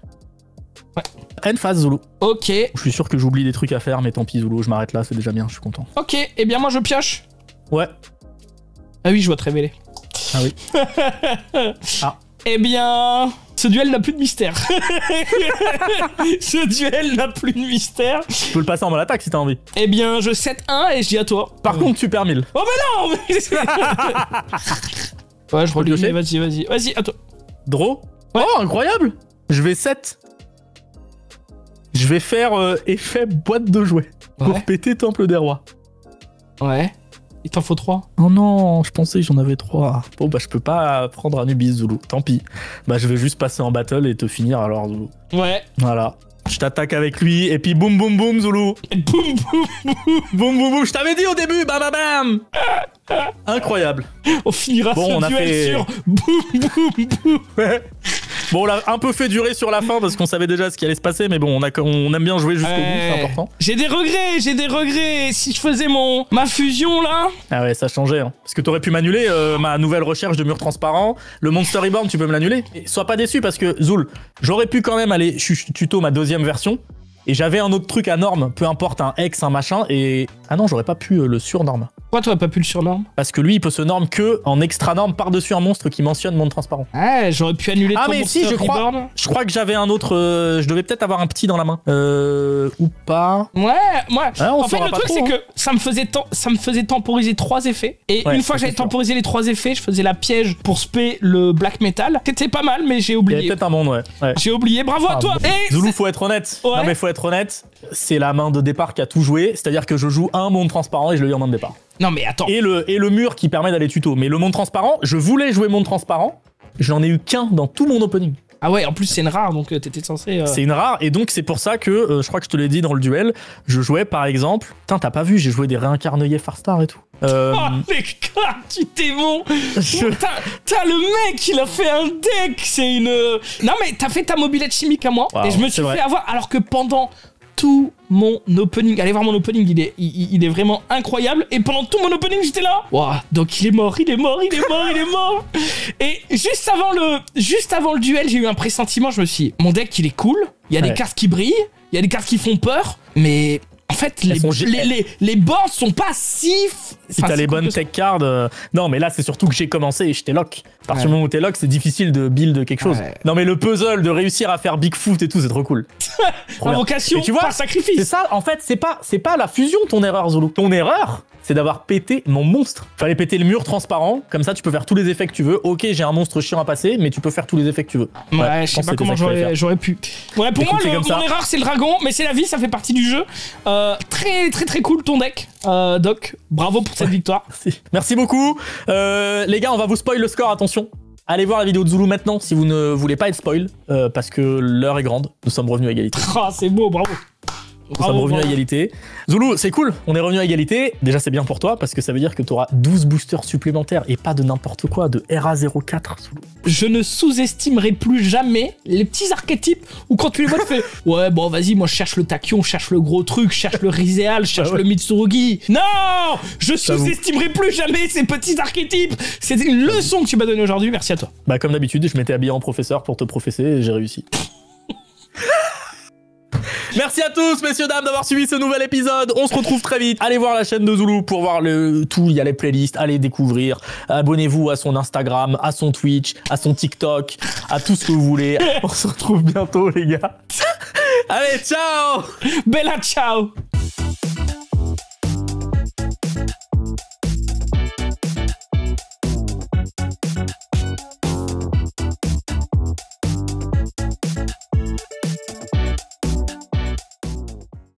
Ouais. End phase, Zoulou. Ok. Je suis sûr que j'oublie des trucs à faire, mais tant pis, Zoulou, je m'arrête là, c'est déjà bien, je suis content. Ok, eh bien moi je pioche. Ouais. Ah oui, je dois te révéler. Ah oui. Ah. Eh bien... Ce duel n'a plus de mystère. Ce duel n'a plus de mystère. Tu peux le passer en mode attaque si t'as envie. Eh bien, je 7-1 et je dis à toi. Par contre, tu perds 1000. Oh mais non Ouais, je relis. Vas-y, à toi. Draw. Ouais. Oh, incroyable. Je vais 7. Je vais faire effet boîte de jouets pour péter Temple des Rois. Ouais. Il t'en faut 3. Oh non, je pensais que j'en avais 3. Bon bah je peux pas prendre Anubis, Zoulou. Tant pis. Bah je vais juste passer en battle et te finir alors, Zoulou. Ouais. Voilà. Je t'attaque avec lui et puis boum boum boum, Zoulou. Boum boum boum. Boum boum boum. Je t'avais dit au début, bam bam bam. Incroyable. On finira ce duel sur boum boum boum. Ouais. Bon, on l'a un peu fait durer sur la fin parce qu'on savait déjà ce qui allait se passer, mais bon, on aime bien jouer jusqu'au bout, c'est important. J'ai des regrets. Si je faisais ma fusion là. Ah ouais, ça changeait. Hein. Parce que t'aurais pu m'annuler ma nouvelle recherche de mur transparent. Le Monster Reborn, tu peux me l'annuler. Et sois pas déçu parce que, Zoul, j'aurais pu quand même aller tuto ma 2e version. Et j'avais un autre truc à norme, peu importe, un X, un machin, et... Ah non, j'aurais pas pu le surnorme. Pourquoi t'aurais pas pu le surnorme? Parce que lui, il peut se norme que en extra norme par-dessus un monstre qui mentionne monde transparent. Ouais, j'aurais pu annuler ton Monster Reborn. Je crois que j'avais un autre... je devais peut-être avoir un petit dans la main. Ou pas. Ouais, moi... Ah, en fait, le truc, c'est que ça me faisait temporiser 3 effets. Et une fois que j'avais temporisé les 3 effets, je faisais la piège pour spé le black metal. C'était pas mal, mais j'ai oublié. Il y avait peut-être un monde, ouais. J'ai oublié, bravo à toi. Et Zoulou, faut être honnête. Ouais. Non mais faut être honnête, c'est la main de départ qui a tout joué. C'est-à-dire que je joue un monde transparent et je le lis en main de départ. Non mais attends. Et le mur qui permet d'aller tuto. Mais le monde transparent, je voulais jouer monde transparent. Je n'en ai eu qu'un dans tout mon opening. Ah ouais, en plus c'est une rare, donc t'étais censé... C'est une rare, et donc c'est pour ça que, je crois que je te l'ai dit dans le duel, je jouais par exemple... Putain, t'as pas vu, j'ai joué des réincarnés Farstar et tout. Oh les gars, tu t'es bon. T'as le mec, il a fait un deck, c'est une... Non mais t'as fait ta mobilette chimique à moi, et je me suis fait avoir, alors que pendant tout mon opening, allez voir mon opening, il est vraiment incroyable, et pendant tout mon opening j'étais là, wow, donc il est mort. Et juste avant le duel, j'ai eu un pressentiment, je me suis dit, mon deck il est cool, il y a des cartes qui brillent, il y a des cartes qui font peur, mais... En fait, les boards sont pas si... Si t'as les bonnes tech cards... Non, mais là, c'est surtout que j'ai commencé et j'étais lock. À partir du moment où t'es lock, c'est difficile de build quelque chose. Ouais. Non, mais le puzzle de réussir à faire Bigfoot et tout, c'est trop cool. Invocation par sacrifice. C'est ça, en fait, c'est pas la fusion, ton erreur, Zoulou. Ton erreur, c'est d'avoir pété mon monstre. Fallait péter le mur transparent, comme ça, tu peux faire tous les effets que tu veux. Ok, j'ai un monstre chiant à passer, mais tu peux faire tous les effets que tu veux. Ouais, je sais pas comment j'aurais pu. Ouais, pour moi, mon erreur, c'est le dragon, mais c'est la vie, ça fait partie du jeu. Très cool ton deck, Doc. Bravo pour cette victoire. Merci beaucoup. Les gars, on va vous spoil le score, attention. Allez voir la vidéo de Zoulou maintenant si vous ne voulez pas être spoil, parce que l'heure est grande. Nous sommes revenus à égalité. Ah, c'est beau, bravo. Nous sommes revenus à égalité. Zoulou, c'est cool, on est revenus à égalité. Déjà, c'est bien pour toi, parce que ça veut dire que tu auras 12 boosters supplémentaires et pas de n'importe quoi, de RA04, Zoulou. Je ne sous-estimerai plus jamais les petits archétypes où quand tu les vois, tu fais ouais, bon, vas-y, moi je cherche le Tachyon, je cherche le gros truc, je cherche le Rizéal, je cherche le Mitsurugi. Non, je sous-estimerai plus jamais ces petits archétypes. C'est une leçon que tu m'as donnée aujourd'hui, merci à toi. Bah, comme d'habitude, je m'étais habillé en professeur pour te professer et j'ai réussi. Merci à tous, messieurs, dames, d'avoir suivi ce nouvel épisode. On se retrouve très vite. Allez voir la chaîne de Zoulou pour voir tout. Il y a les playlists. Allez découvrir. Abonnez-vous à son Instagram, à son Twitch, à son TikTok, à tout ce que vous voulez. On se retrouve bientôt, les gars. Allez, ciao. Bella ciao.